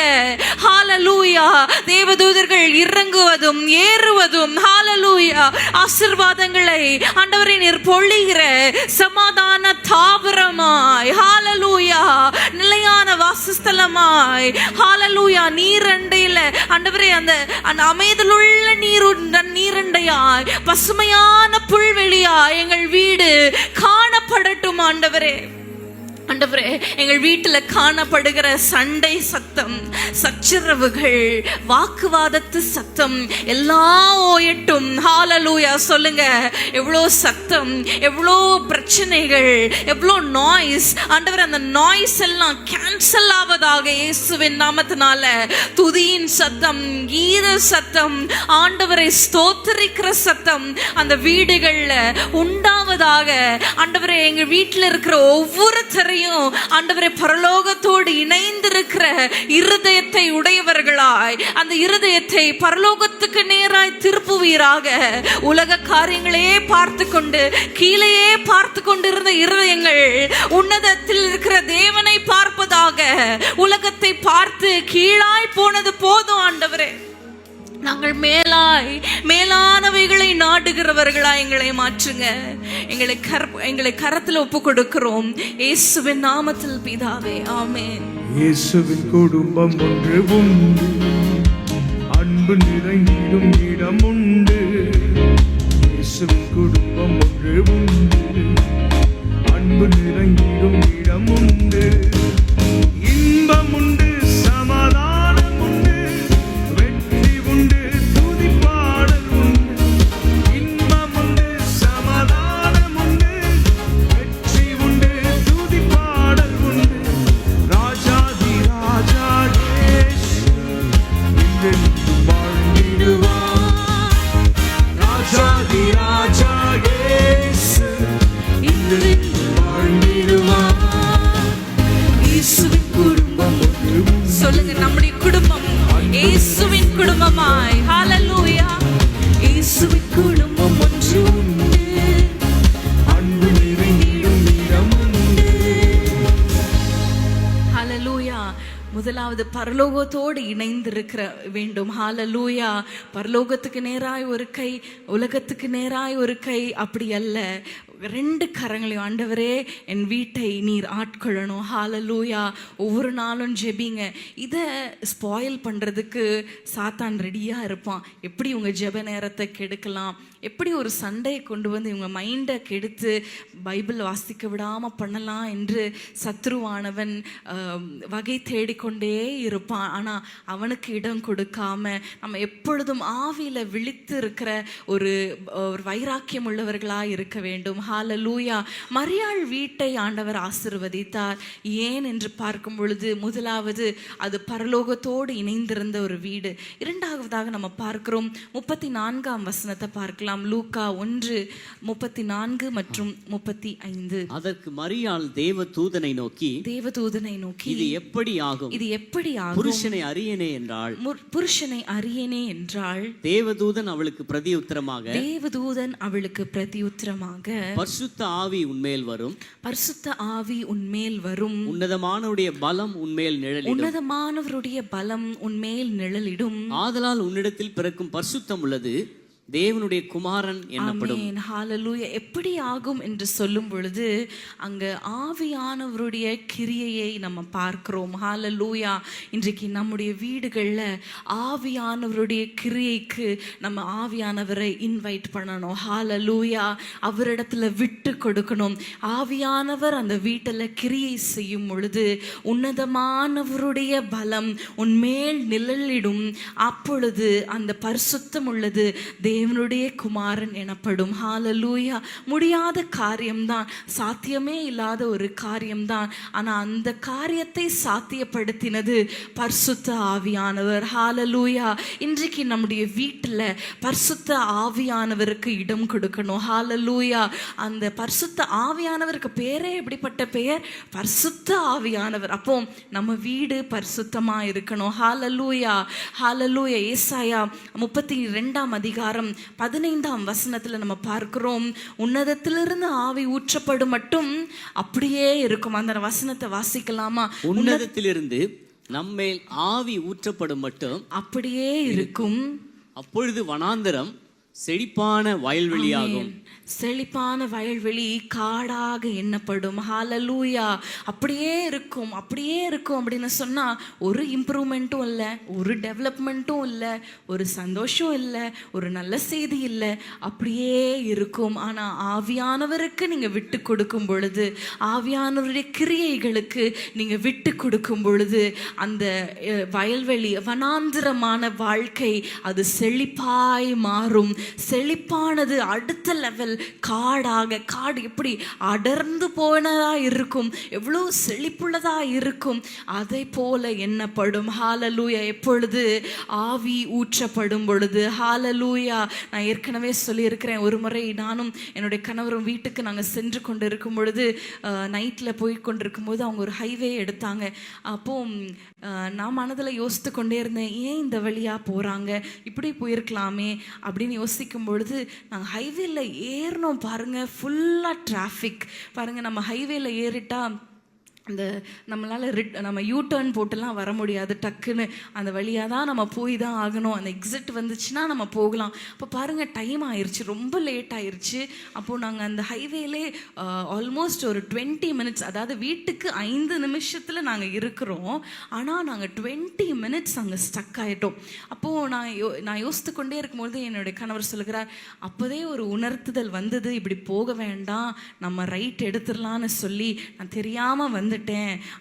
ஹல்லேலூயா. தேவதூதர்கள் இறங்குவதும் ஏறுவதும், ஹல்லேலூயா, ஆசீர்வாதங்களை ஆண்டவரே நீர் பொழிகிற சமாதான தாவரமாய், ஹல்லேலூயா, நிலையான வாசஸ்தலமாய், ஹல்லேலூயா, நீரண்டையில ஆண்டவரே அந்த அமைதலுள்ள நீரண்டையாய், பசுமையான புல்வெளியாய் எங்கள் வீடு காணப்படட்டும். ஆண்டவரே, ஆண்டவரே, எங்கள் வீட்டில் காணப்படுகிற சண்டை சத்தம், சச்சரவுகள், வாக்குவாதத்து சத்தம் எல்லாம் ஓயட்டும். ஹல்லேலூயா. சொல்லுங்க, எவ்வளோ சத்தம், எவ்வளோ பிரச்சனைகள், எவ்வளோ நாய்ஸ், ஆண்டவர் அந்த நாய்ஸ் எல்லாம் கேன்சல் ஆவதாக இயேசுவின் நாமத்தினால. துதியின் சத்தம், கீத சத்தம், ஆண்டவரை ஸ்தோத்திரிக்கிற சத்தம் அந்த வீடுகள்ல உண்டாவதாக. ஆண்டவரே, எங்க வீட்டில் இருக்கிற ஒவ்வொருத்தரையும் ஆண்டவரே பரலோகத்தோடு இணைந்திருக்கிற இருதயத்தை உடையவர்களாய், அந்த இருதயத்தை பரலோகத்துக்கு நேராய் திருப்புவீராக. உலக காரியங்களே பார்த்து கொண்டு, கீழேயே பார்த்து கொண்டிருந்த இருதயங்கள் உன்னதத்தில் இருக்கிற தேவனை பார்ப்பதாக. உலகத்தை பார்த்து கீழாய் போனது போதும் ஆண்டவரே. நாங்கள் மேலானவைகளை நாடுகிறவர்களா எங்களை மாற்றுங்க. எங்களை கரத்தில் ஒப்பு கொடுக்கிறோம் இயேசுவின் நாமத்தில் பிதாவே, ஆமென். இயேசுவின் குடும்பம் ஒன்று உண்டு, அன்பு நிறைந்திடும் இடம் உண்டு. இயேசுவின் குடும்பம் ஒன்று உண்டு, அன்பு நிறைந்திடும் இடம் உண்டு. இன்பம் உண்டு, சமாதானம் உண்டு, வெற்றி உண்டு, துதிப்பாடல் உண்டு. இன்பம் உண்டு, சமாதானம் உண்டு, வெற்றி உண்டு, துதிப்பாடல் உண்டு. சொல்லுங்க, நம்முடைய குடும்பம் இயேசுவின் குடும்பமாய். ஹalleluya. இயேசுவின் குடும்பம் ஒன்று உண்டு, அன்பு நிறைந்திடும் இடம் உண்டு. ஹalleluya. முதலாவது பரலோகத்தோடு இணைந்திருக்கிற வேண்டும். ஹalleluya. பரலோகத்துக்கு நேராய் ஒரு கை, உலகத்துக்கு நேராய் ஒரு கை, அப்படி அல்ல. 2 கரங்களையும், ஆண்டவரே என் வீட்டை நீர் ஆட்கொள்ளணும். ஹalleluya. ஒவ்வொரு நாளும் ஜெபிங்க. இதை ஸ்பாயில் பண்ணுறதுக்கு சாத்தான் ரெடியாக இருப்பான். எப்படி உங்கள் ஜெப நேரத்தை கெடுக்கலாம், எப்படி ஒரு சண்டையை கொண்டு வந்து இவங்க மைண்டை கெடுத்து பைபிள் வாசிக்க விடாமல் பண்ணலாம் என்று சத்ருவானவன் வகை தேடிக்கொண்டே இருப்பான். ஆனால் அவனுக்கு இடம் கொடுக்காம நம்ம எப்பொழுதும் ஆவியில் விழித்து இருக்கிற ஒரு வைராக்கியம் உள்ளவர்களாக இருக்க வேண்டும். ஹalleluya. மரியாள் வீட்டை ஆண்டவர் ஆசீர்வதித்தார். ஏன் என்று பார்க்கும் பொழுது, முதலாவது அது பரலோகத்தோடு இணைந்திருந்த ஒரு வீடு. இரண்டாவதாக நம்ம பார்க்கிறோம் 34ஆம் வசனத்தை பார்க்கலாம். லூக்கா 1:34 மற்றும் 35. அதற்கு மரியாள் தேவதூதனை நோக்கி இது எப்படி ஆகும், புருஷனை அறியேனே என்றாள். புருஷனை அறியேனே என்றாள். தேவதூதன் அவளுக்கு பிரதியுத்தரமாக பரிசுத்த ஆவி உன்மேல் வரும், உன்னதமானவருடைய பலம் உன்மேல் நிழலிடும். ஆதலால் உன்னிடத்தில் பிறக்கும் பரிசுத்தம் உள்ளது தேவனுடைய குமாரன் எனப்படும். ஹalleluya. எப்படி ஆகும் என்று சொல்லும் பொழுது அங்க ஆவியானவருடைய கிரியையை நம்ம பார்க்கிறோம். ஹalleluya. இன்றைக்கு நம்முடைய வீடுகள்ல ஆவியானவருடைய கிரியைக்கு நம்ம ஆவியானவரை இன்வைட் பண்ணணும். ஹalleluya. அவரிடத்துல விட்டு கொடுக்கணும். ஆவியானவர் அந்த வீட்டில் கிரியை செய்யும் பொழுது உன்னதமானவருடைய பலம் உன்மேல் நிழலிடும். அப்பொழுது அந்த பரிசுத்தம் உள்ளது தேவனுடைய குமாரன் எனப்படும். ஹalleluya. முடியாத காரியம்தான், சாத்தியமே இல்லாத ஒரு காரியம்தான். ஆனால் அந்த காரியத்தை சாத்தியப்படுத்தினது பரிசுத்த ஆவியானவர். ஹalleluya. இன்றைக்கு நம்முடைய வீட்டில் பரிசுத்த ஆவியானவருக்கு இடம் கொடுக்கணும். ஹalleluya. அந்த பரிசுத்த ஆவியானவருக்கு பேரே எப்படிப்பட்ட பெயர்? பரிசுத்த ஆவியானவர். அப்போ நம்ம வீடு பரிசுத்தமா இருக்கணும். ஹalleluya. ஹalleluya. ஏசாயா 32ஆம் அதிகாரம் 15ஆம் வசனத்துல நம்ம பார்க்கிறோம், உன்னதத்திலிருந்து ஆவி ஊற்றப்படும் மட்டும் அப்படியே இருக்கும். அந்த வசனத்தை வாசிக்கலாமா? உன்னதத்திலிருந்து நம்மேல் ஆவி ஊற்றப்படும் மட்டும் அப்படியே இருக்கும். அப்பொழுது வனாந்தரம் செழிப்பான வயல்வெளியாகும். செழிப்பான வயல்வெளி காடாக எண்ணப்படும். ஹalleluya. அப்படியே இருக்கும் அப்படின்னு சொன்னா ஒரு இம்ப்ரூவ்மெண்ட்டும் இல்லை, ஒரு டெவலப்மெண்ட்டும் இல்லை, ஒரு சந்தோஷம் இல்லை, ஒரு நல்ல செய்தி இல்லை, அப்படியே இருக்கும். ஆனால் ஆவியானவருக்கு நீங்கள் விட்டு கொடுக்கும் பொழுது, ஆவியானவருடைய கிரியைகளுக்கு நீங்கள் விட்டு கொடுக்கும் பொழுது அந்த வயல்வெளி வனாந்திரமான வாழ்க்கை அது செழிப்பாய் மாறும். செழிப்பானது அடுத்த லெவல் காடு எப்படி அடர்ந்து போனதா இருக்கும், எவ்வளோ செழிப்புள்ளதா இருக்கும், அதை போல எண்ணப்படும். ஹalleluya. எப்பொழுது ஆவி ஊற்றப்படும் பொழுது. ஹalleluya. நான் ஏற்கனவே சொல்லியிருக்கிறேன், ஒரு முறை நானும் என்னுடைய கணவரும் வீட்டுக்கு நாங்கள் சென்று கொண்டு இருக்கும் பொழுது நைட்டில் போய் கொண்டிருக்கும் போது அவங்க ஒரு ஹைவே எடுத்தாங்க. அப்போ நான் மனதில் யோசித்து கொண்டே இருந்தேன், ஏன் இந்த வழியாக போகிறாங்க, இப்படி போயிருக்கலாமே அப்படின்னு யோசிக்கும் பொழுது நாங்கள் ஹைவேல ஏறினோம் பாருங்க, ஃபுல்லாக டிராஃபிக் பாருங்க. நம்ம ஹைவேல ஏறிட்டா அந்த நம்மளால் நம்ம யூ டர்ன் போட்டுலாம் வர முடியாது, டக்குன்னு அந்த வழியாக தான் நம்ம போய் தான் ஆகணும். அந்த எக்ஸிட் வந்துச்சுன்னா நம்ம போகலாம். அப்போ பாருங்கள் டைம் ஆயிடுச்சு, ரொம்ப லேட் ஆயிடுச்சு. அப்போது நாங்கள் அந்த ஹைவேலே ஆல்மோஸ்ட் ஒரு 20 மினிட்ஸ், அதாவது வீட்டுக்கு 5 நிமிஷத்தில் நாங்கள் இருக்கிறோம், ஆனால் நாங்கள் 20 மினிட்ஸ் அங்கே ஸ்டக் ஆகிட்டோம். அப்போது நான் யோசித்து கொண்டே இருக்கும்போது என்னுடைய கணவர் சொல்லுகிறார், அப்போதே ஒரு உணர்த்துதல் வந்தது, இப்படி போக வேண்டாம், நம்ம ரைட் எடுத்துடலான்னு சொல்லி நான் தெரியாமல் வந்துட்டேன்,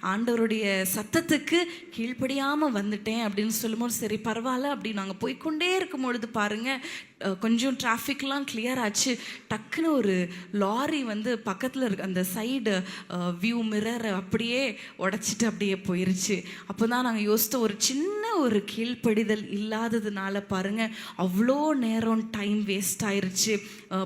ஆண்டவருடைய சத்தத்துக்கு கீழ்ப்படியாம வந்துட்டேன் அப்படின்னு சொல்லும்போது, சரி பரவாயில்ல அப்படி நாங்கள் போய்கொண்டே இருக்கும் பொழுது பாருங்க கொஞ்சம் டிராஃபிக்லாம் கிளியர் ஆச்சு. டக்குன்னு ஒரு லாரி வந்து பக்கத்தில் இருக்க அந்த சைடு வியூ மிரரை அப்படியே உடைச்சிட்டு அப்படியே போயிருச்சு. அப்போ தான் நாங்கள் யோசித்தோம், ஒரு சின்ன ஒரு கீழ்ப்படிதல் இல்லாததுனால பாருங்க அவ்வளோ நேரம் டைம் வேஸ்ட் ஆயிருச்சு.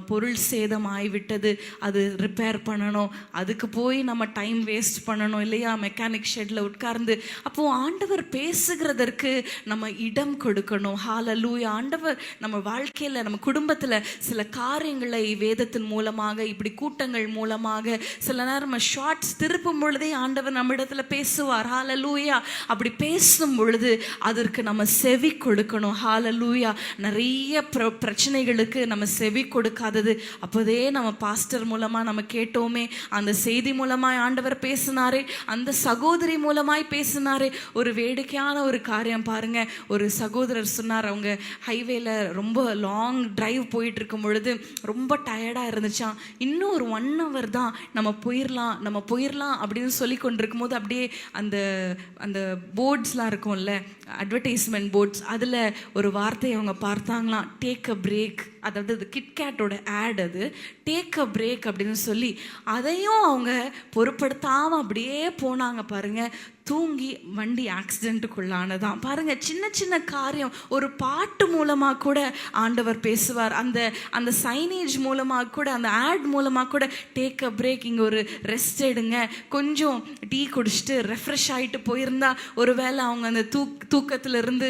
பொருள் சேதம் ஆகிவிட்டது, அது ரிப்பேர் பண்ணணும், அதுக்கு போய் நம்ம டைம் வேஸ்ட் பண்ணணும் இல்லையா, மெக்கானிக் ஷெட்ல உட்கார்ந்து. அப்போ ஆண்டவர் பேசுகிறதற்கு நம்ம இடம் கொடுக்கணும். ஹல்லேலூயா. ஆண்டவர் நம்ம வாழ்க்கையில நம்ம குடும்பத்துல சில காரியங்களை வேதத்தின் மூலமாக இப்படி கூட்டங்கள் மூலமாக சில நேரம் நம்ம ஷார்ட்ஸ் திருப்பும் பொழுதே ஆண்டவர் நம்ம இடத்துல பேசுவார். ஹல்லேலூயா. அப்படி பேசும் பொழுது அதற்கு நம்ம செவி கொடுக்கணும். ஹல்லேலூயா. நிறைய பிரச்சனைகளுக்கு நம்ம செவி கொடுக்காதது அப்போதே நம்ம பாஸ்டர் மூலமா நம்ம கேட்டோமே, அந்த செய்தி மூலமாய் ஆண்டவர் பேசினாரே, அந்த சகோதரி மூலமாய் பேசினாரே. ஒரு வேடிக்கையான ஒரு காரியம் பாருங்க. ஒரு சகோதரர் சொன்னார், அவங்க ஹைவேல ரொம்ப லாங் டிரைவ் போயிட்டு இருக்கும் பொழுது ரொம்ப டயர்டா இருந்துச்சான். இன்னும் ஒரு 1 hour தான் நம்ம போயிடலாம் அப்படின்னு சொல்லி கொண்டிருக்கும் போது அப்படியே அந்த அந்த போர்ட்ஸ்லாம் இருக்கும்ல, அட்வர்டைஸ்மெண்ட் போர்ட்ஸ், அதில் ஒரு வார்த்தையை அவங்க பார்த்தாங்களாம், டேக் அ பிரேக். அதாவது அது கிட்கேட்டோட ஆட், அது டேக் அ பிரேக் அப்படின்னு சொல்லி அதையும் அவங்க பொருட்படுத்தாமல் அப்படியே போனாங்க பாருங்க. தூங்கி வண்டி ஆக்சிடென்ட்டுக்குள்ளானதான் பாருங்க. சின்ன சின்ன காரியம் ஒரு பாட்டு மூலமாக கூட ஆண்டவர் பேசுவார். அந்த அந்த சைனேஜ் மூலமாக கூட, அந்த ஆட் மூலமாக கூட டேக் அ பிரேக், இங்கே ஒரு ரெஸ்ட் எடுங்க, கொஞ்சம் டீ குடிச்சிட்டு ரெஃப்ரெஷ் ஆகிட்டு போயிருந்தா ஒருவேளை அவங்க அந்த தூக்கத்திலிருந்து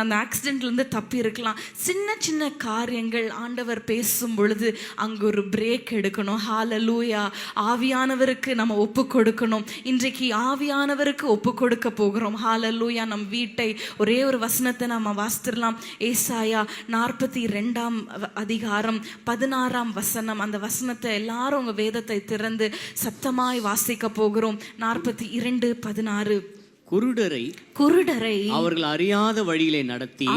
அந்த ஆக்சிடென்ட்லேருந்து தப்பி இருக்கலாம். சின்ன சின்ன காரியங்கள் ஆண்டவர் பேசும் பொழுது அங்கே ஒரு பிரேக் எடுக்கணும். ஹல்லேலூயா. ஆவியானவருக்கு நம்ம ஒப்பு கொடுக்கணும். இன்றைக்கு ஆவியானவருக்கு ஒப்பு கொடுக்க போகிறோம். ஹல்லேலூயா. நம் வீட்டை ஒரே ஒரு வசனத்தை நம்ம வாசித்திரலாம். ஏசாயா 42 அதிகாரம் 16 வசனம். அந்த வசனத்தை எல்லாரும் உங்க வேதத்தை திறந்து சத்தமாய் வாசிக்க போகிறோம். 42:16. குருடரை அவர்கள் அறியாத வழியிலே நடத்தி,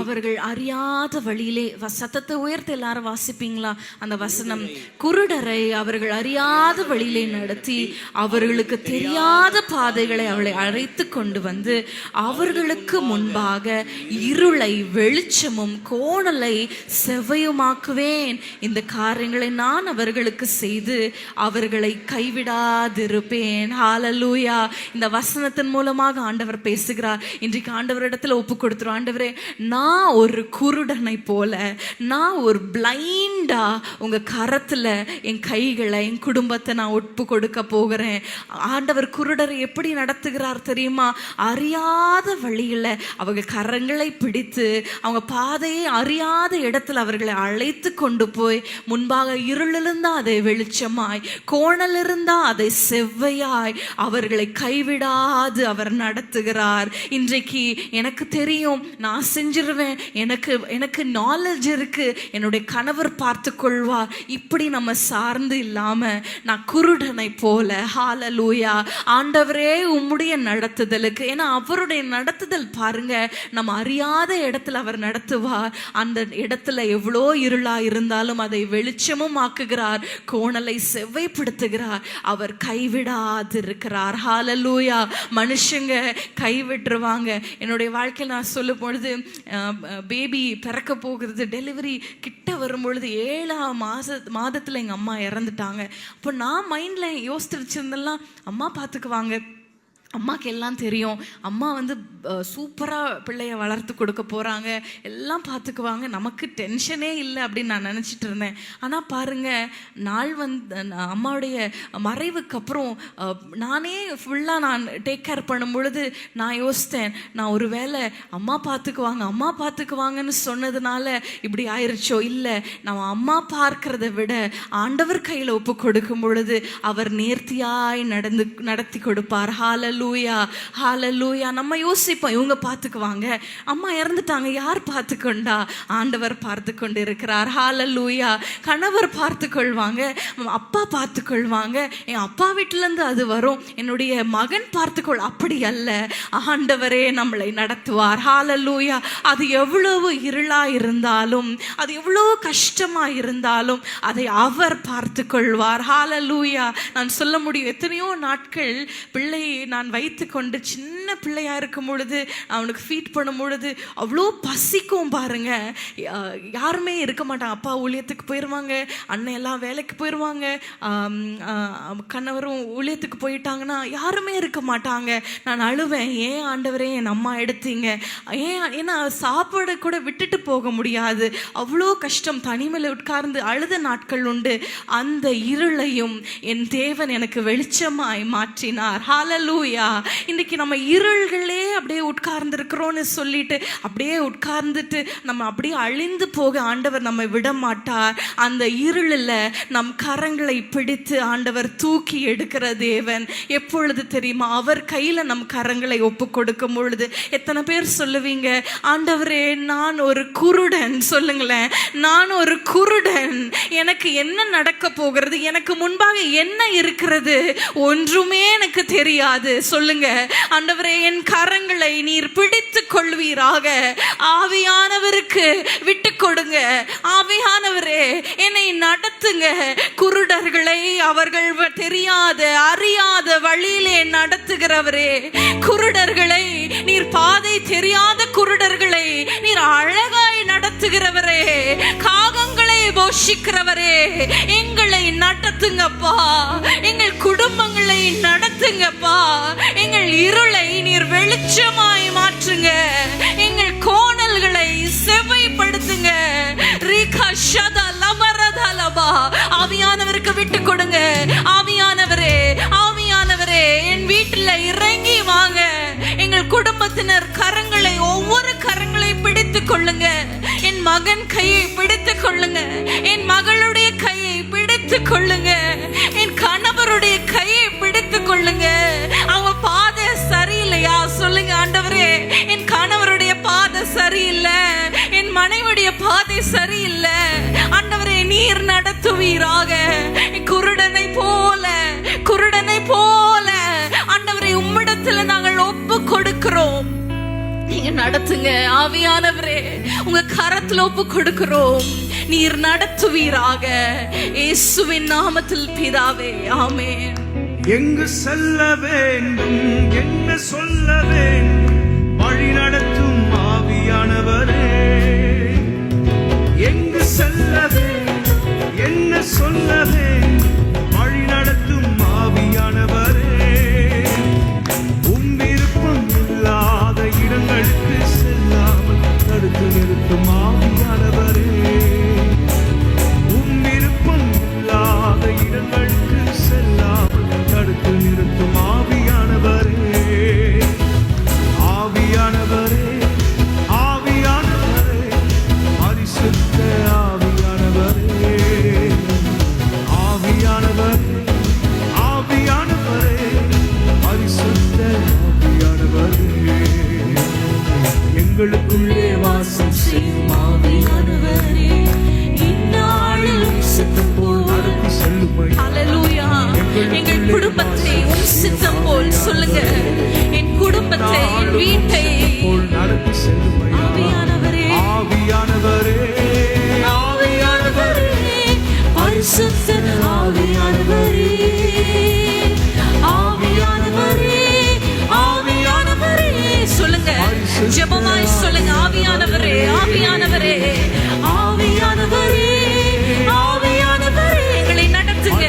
சத்தத்தை உயர்த்தி எல்லாரும் வாசிப்பீங்களா அந்த வசனம்? குருடரை அவர்கள் அறியாத வழியிலே நடத்தி அவர்களுக்கு தெரியாத பாதைகளை அவளை அழைத்து கொண்டு வந்து அவர்களுக்கு முன்பாக இருளை வெளிச்சமும் கோணலை செவ்வையுமாக்குவேன். இந்த காரியங்களை நான் அவர்களுக்கு செய்து அவர்களை கைவிடாதிருப்பேன். ஹல்லேலூயா. இந்த வசனத்தின் மூலமாக ஆண்டவர் பேசுகிறார். இன்றைக்கு ஆண்டவரிடத்துல ஒப்பு கொடுத்துரும். ஆண்டவரே, நான் ஒரு குருடனை போல, நான் ஒரு பிளைண்டா உங்க கரத்துல என் கைகளை, என் குடும்பத்தை நான் ஒப்பு கொடுக்க போகிறேன். ஆண்டவர் குருடரை எப்படி நடத்துகிறார் தெரியுமா? அறியாத வழியில அவங்க கரங்களை பிடித்து அவங்க பாதையை அறியாத இடத்துல அவர்களை அழைத்து கொண்டு போய் முன்பாக இருள் இருந்தா அதை வெளிச்சமாய், கோணல் இருந்தா அதை செவ்வையாய் அவர்களை கைவிடாது அவர் நடத்துகிறார். இன்றைக்கு எனக்கு தெரியும், நான் செஞ்சிருவேன், எனக்கு நாலேஜ் இருக்கு, என்னுடைய கணவர் பார்த்து கொள்வார், இப்படி நம்ம சார்ந்து இல்லாம நான் குருடனை போல, ஹல்லேலூயா, ஆண்டவரே உம்முடைய நடத்துதலுக்கு, ஏன்னா அவருடைய நடத்துதல் பாருங்க, நம்ம அறியாத இடத்துல அவர் நடத்துவார். அந்த இடத்துல எவ்வளோ இருளா இருந்தாலும் அதை வெளிச்சமும் ஆக்குகிறார், கோணலை செவ்வைப்படுத்துகிறார், அவர் கைவிடாது இருக்கிறார். ஹல்லேலூயா. மனுஷங்க கைவிட்டுருவாங்க. என்னுடைய வாழ்க்கையில் நான் சொல்லும் பொழுது பேபி பிறக்க போகிறது, டெலிவரி கிட்ட வரும் பொழுது 7ஆம் மாதத்தில் எங்கள் அம்மா இறந்துட்டாங்க. அப்போ நான் மைண்டில் யோசிச்சு வச்சிருந்தெல்லாம், அம்மா பார்த்துக்குவாங்க, அம்மாவுக்கு எல்லாம் தெரியும், அம்மா வந்து சூப்பராக பிள்ளைய வளர்த்து கொடுக்க போகிறாங்க, எல்லாம் பார்த்துக்குவாங்க, நமக்கு டென்ஷனே இல்லை அப்படின்னு நான் நினச்சிட்டு இருந்தேன். ஆனால் பாருங்கள், நாள் அம்மாவுடைய மறைவுக்கு அப்புறம் நானே ஃபுல்லாக நான் டேக் கேர் பண்ணும் பொழுது நான் யோசித்தேன், நான் ஒரு வேளை அம்மா பார்த்துக்குவாங்கன்னு சொன்னதுனால இப்படி ஆயிடுச்சோ? இல்லை, நம்ம அம்மா பார்க்கறத விட ஆண்டவர் கையில் ஒப்பு கொடுக்கும் பொழுது அவர் நேர்த்தியாய் நடத்தி கொடுப்பார். ஹல்லேலூயா. நம்ம யோசிப்போம், இவங்க பார்த்துக்குவாங்க, அம்மா இறந்துட்டாங்க, யார் பார்த்துக்கொண்டா? ஆண்டவர் பார்த்து கொண்டு இருக்கிறார். ஹல்லேலூயா. கணவர் பார்த்து கொள்வாங்க, அப்பா பார்த்து கொள்வாங்க, என் அப்பா வீட்டிலேருந்து அது வரும், என்னுடைய மகன் பார்த்துக்கொள், அப்படி அல்ல, ஆண்டவரே நம்மளை நடத்துவார். ஹல்லேலூயா. அது எவ்வளவு இருளா இருந்தாலும், அது எவ்வளவு கஷ்டமா இருந்தாலும் அதை அவர் பார்த்து கொள்வார். ஹல்லேலூயா. நான் சொல்ல முடியும், எத்தனையோ நாட்கள் பிள்ளையை நான் வைத்து கொண்டு சின்ன சின்ன பிள்ளையா இருக்கும் பொழுது அவனுக்கு ஃபீட் பண்ணும் பொழுது அவ்வளோ பசிக்கும் பாருங்க. யாருமே இருக்க மாட்டாங்க. அப்பா ஊழியத்துக்கு போயிடுவாங்க, அண்ணன் எல்லாம் வேலைக்கு போயிடுவாங்க, கணவரும் ஊழியத்துக்கு போயிட்டாங்கன்னா யாருமே இருக்க மாட்டாங்க. நான் அழுவேன், ஏன் ஆண்டவரே என் அம்மா எடுத்தீங்க, ஏன்னா சாப்பாடு கூட விட்டுட்டு போக முடியாது, அவ்வளோ கஷ்டம். தனிமையில் உட்கார்ந்து அழுத நாட்கள் உண்டு. அந்த இருளையும் என் தேவன் எனக்கு வெளிச்சமாய் மாற்றினார். ஹல்லேலூயா. இன்னைக்கு நம்ம இருள்களே அப்படியே உட்கார்ந்து இருக்கிறோன்னு சொல்லிட்டு அப்படியே உட்கார்ந்துட்டு நம்ம அப்படியே அழிந்து போக ஆண்டவர் நம்மை விட மாட்டார். அந்த இருளில் நம் கரங்களை பிடித்து ஆண்டவர் தூக்கி எடுக்கிற தேவன். எப்பொழுது தெரியுமா? அவர் கையில நம் கரங்களை ஒப்பு கொடுக்கும் பொழுது. எத்தனை பேர் சொல்லுவீங்க, ஆண்டவரே நான் ஒரு குருடன், சொல்லுங்களேன், நான் ஒரு குருடன், எனக்கு என்ன நடக்க போகிறது, எனக்கு முன்பாக என்ன இருக்கிறது, ஒன்றுமே எனக்கு தெரியாது. சொல்லுங்க, ஆண்டவரே என் கரங்களை நீர் பிடித்து கொள்வீராக. ஆவியானவருக்கு விட்டு கொடுங்க. ஆவியானவரே என்னை நடத்துங்க. குருடர்களை அவர்கள் தெரியாத அறியாத வழியிலே நடத்துகிறவரே, குருடர்களை நீர், பாதை தெரியாத குருடர்களை நீர் அழகாய் நடத்துகிறவரே, காகங்களை போஷிக்கிறவரே, எங்களை நடத்துங்கப்பா. எங்கள் குடும்பங்களை நடத்துங்கப்பா. எங்கள் இருளை நீர் வெளிச்சமாய் மாற்றுங்க. எங்கள் கோணல்களை செவ்வைப்படுத்துங்க. ஆவியானவருக்கு விட்டு கொடுங்க. ஆவியானவரே, ஆவியானவரே என் வீட்டில் இறங்கி வாங்க. எங்கள் குடும்பத்தினர் கரங்களை, ஒவ்வொரு கரங்களை பிடித்து கொள்ளுங்க. என் மகன் கையை பிடித்து கொள்ளுங்க. என் மகளுடைய கையை பிடித்து கொள்ளுங்க. என் கணவருடைய கையை பிடித்து கொள்ளுங்க. அவங்க பாதை சரியில்லையா? சொல்லுங்க, ஆண்டவரே என் கணவருடைய பாதை சரியில்லை, என் மனைவியுடைய பாதை சரியில்லை, ஆண்டவரே நீர் நடத்துவீராக. குருடனை போல, குருடனை போல ஆண்டவரே உம்மிடத்துல நாங்கள் ஒப்பு கொடுக்கிறோம். நீங்க நடத்துங்க. ஆவியானவரே உங்க கரத்துல ஒப்பு கொடுக்கிறோம். நீர் நடத்துவீராக. இயேசுவின் நாமத்தில் பிதாவே, ஆமென். எங்கு செல்ல வேண்டும், என்ன சொல்ல வேண்டும், வழி நடத்தும் ஆவியானவரே. எங்கு செல்ல வேண்டும், என்ன சொல்ல வேண்டும், வழி நடத்தும் ஆவியானவரே. உம் விருப்பம் இல்லாத இடங்களுக்கு செல்லாமல் தடுத்து நிறுத்தும் ஆவியானவரே. உம் விருப்பம் இல்லாத இடங்களுக்கு செல்லாமல் தடுத்து நிறுத்தும் ஆவியானவரே. ஆவியானவரே, ஆவியானவரே, பரிசுத்த ஆவியானவரே. ஆவியானவரே, ஆவியானவரே, பரிசுத்த ஆவியானவரே. எங்களுக்குள்ளே வாசம் செய்யும் ஆவியானவரே, இந்நாளிலும் சித்தம் போல் நடத்தி செல்லுமை. ஹல்லேலூயா. எங்கள் குடும்பத்தை உம் சித்தம் போல், சொல்லுங்க, என் குடும்பத்தை, என் வீட்டை போல் நடத்தி செல்லுமை. ஆவியானவரே, ஆவியானவரே, ஆவியானவரே, பரிசுத்த ஆவியானவரே, ஆவியானவரே, ஆவியானவரே, சொல்லுங்க, ஜெபமாய் சொல்லுங்க. ஆவியானவரே, ஆவியானவரே, ஆவியானவரே, ஆவியானவரே, எங்களை நடத்துங்க,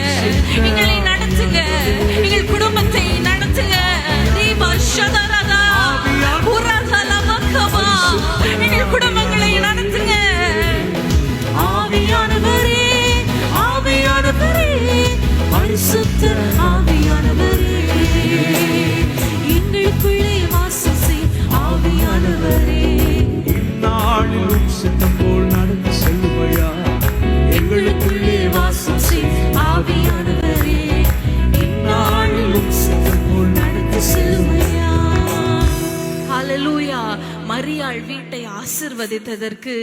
எங்களை நடத்துங்க, எங்கள் குடும்பத்தை நடத்துங்க. தீபா ஷதரதா புரதலமகவா, எங்கள் குடும்பங்களை நடத்துங்க. ஆவியானவரே, ஆவியானவரே, பரிசுத்த ஆவியானவரே, எங்களுக்குள்ளே வாசம் செய் ஆவியானவரே. இந்நாளிலும் ஹalleluya. மரியாள் வீட்டை ஆசீர்வதித்ததற்கு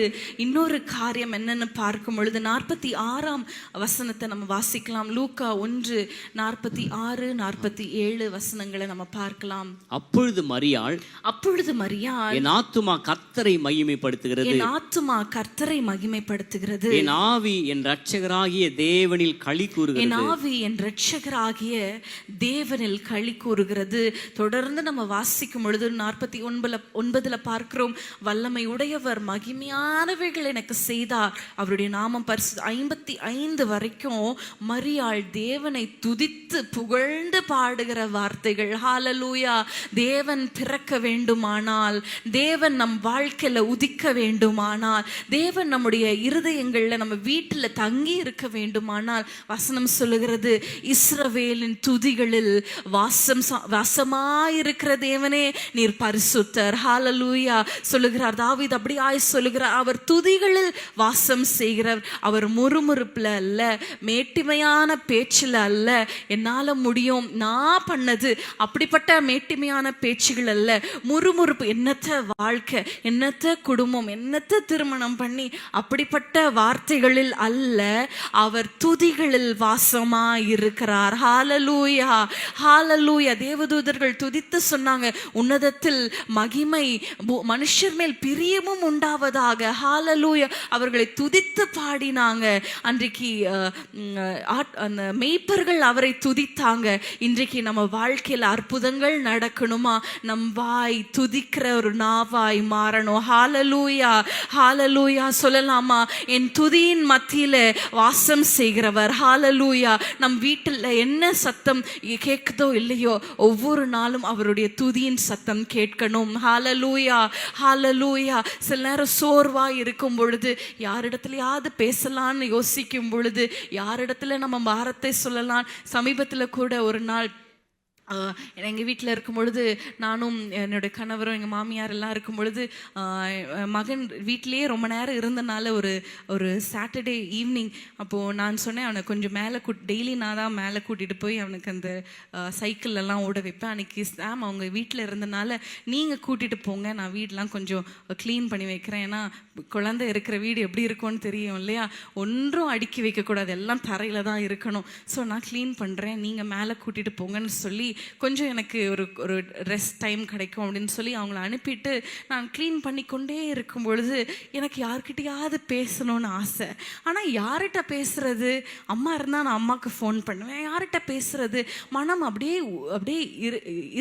இன்னொரு காரியம் என்னன்னு பார்க்கும் பொழுது 46ஆம் வசனத்தை நம்ம வாசிக்கலாம். லூக்கா 1:46, 47 வசனங்களை நம்ம பார்க்கலாம். அப்பொழுது மரியாள் என் ஆத்துமா கர்த்தரை மகிமைப்படுத்துகிறது, என் ஆத்துமா கர்த்தரை மகிமைப்படுத்துகிறது, என் ஆவி என் இரட்சகராகிய தேவனில் களி கூறுகிறது, என் ஆவி என் இரட்சகராகிய தேவனில் களி கூறுகிறது. தொடர்ந்து நம்ம வாசிக்கும் பொழுது 49 பார்க்கிறோம், வல்லமை உடையவர் மகிமையானவைகள் எனக்கு செய்தார், அவருடைய நாமம் பரிசு. 55 வரைக்கும் மரியாள் தேவனை துதித்து புகழ்ந்து பாடுகிற வார்த்தைகள். ஹalleluya. தேவன் பிறக்க வேண்டுமானால், தேவன் நம் வாழ்க்கையில உதிக்க வேண்டுமானால், தேவன் நம்முடைய இருதயங்கள்ல நம்ம வீட்டில் தங்கி இருக்க வேண்டுமானால், வசனம் சொல்லுகிறது, இஸ்ரவேலின் துதிகளில் வாசமாயிருக்கிற தேவனே நீர் பரிசுத்தர். ஹalleluya சொல்லுகிறார் தாவீது. அப்படியாய் சொல்லுகிறார், அவர் துதிகளில் வாசம் செய்கிறார். அவர் முறுமுறுப்புல அல்ல, மேட்டிமையான பேச்சுல அல்ல. என்னால முடியும், நான் பண்ணது அப்படிப்பட்ட மேட்டிமையான பேச்சுகள் அல்ல, முறுமுறுப்பு, என்னத்த வாழ்க்கை, என்னத்த குடும்பம், என்னத்த திருமணம் பண்ணி அப்படிப்பட்ட வார்த்தைகளில் அல்ல, அவர் துதிகளில் வாசமாயிருக்கிறார். ஹalleluya ஹalleluya. தேவதூதர்கள் துதித்து சொன்னாங்க, உன்னதத்தில் மகிமை, மனுஷர் மேல் பிரியமும் உண்டாவதாக. ஹalleluya. அவர்களை துதித்து பாடினாங்க. அன்றைக்கு அந்த மெய்ப்பர்கள் அவரை துதித்தாங்க. இன்றைக்கு நம்ம வாழ்க்கையில் அற்புதங்கள் நடக்கணுமா, நம் வாய் துதிக்கிற ஒரு நாவாய் மாறணும். ஹalleluya ஹalleluya சொல்லலாமா, என் துதியின் மத்தியில வாசம் செய்கிறவர். ஹalleluya. நம் வீட்டில் என்ன சத்தம் கேட்குதோ இல்லையோ, ஒவ்வொரு நாளும் அவருடைய துதியின் சத்தம் கேட்கணும். ஹalleluya ஹalleluya. சில நேரம் சோர்வாய் இருக்கும் பொழுது, யாரிடத்துலயாவது பேசலான்னு யோசிக்கும் பொழுது, யாரிடத்துல நம்ம பாரத்தை சொல்லலாம். சமீபத்தில் கூட ஒரு நாள் எங்கள் வீட்டில் இருக்கும் பொழுது, நானும் என்னுடைய கணவரும் எங்கள் மாமியார் எல்லாம் இருக்கும் பொழுது, மகன் வீட்டிலேயே ரொம்ப நேரம் இருந்தனால ஒரு சாட்டர்டே ஈவினிங் அப்போது நான் சொன்னேன், அவனை கொஞ்சம் மேலே டெய்லி நான் தான் மேலே கூட்டிகிட்டு போய் அவனுக்கு அந்த சைக்கிளெல்லாம் ஓட வைப்பேன். அன்றைக்கி சாம் அவங்க வீட்டில் இருந்தனால, நீங்கள் கூட்டிகிட்டு போங்க, நான் வீடெலாம் கொஞ்சம் க்ளீன் பண்ணி வைக்கிறேன். ஏன்னா குழந்தை இருக்கிற வீடு எப்படி இருக்கும்னு தெரியும் இல்லையா, ஒன்றும் அடுக்கி வைக்கக்கூடாது, எல்லாம் தரையில் தான் இருக்கணும். ஸோ நான் க்ளீன் பண்ணுறேன், நீங்கள் மேலே கூட்டிகிட்டு போங்கன்னு சொல்லி கொஞ்சம் எனக்கு ஒரு ரெஸ்ட் டைம் கிடைக்கும் அப்படின்னு சொல்லி அவங்கள அனுப்பிட்டு நான் க்ளீன் பண்ணி கொண்டே இருக்கும் பொழுது, எனக்கு யார்கிட்டையாவது பேசணும்னு ஆசை. ஆனால் யார்கிட்ட பேசுறது, அம்மா இருந்தால் நான் அம்மாவுக்கு ஃபோன் பண்ணுவேன், யார்கிட்ட பேசுறது, மனம் அப்படியே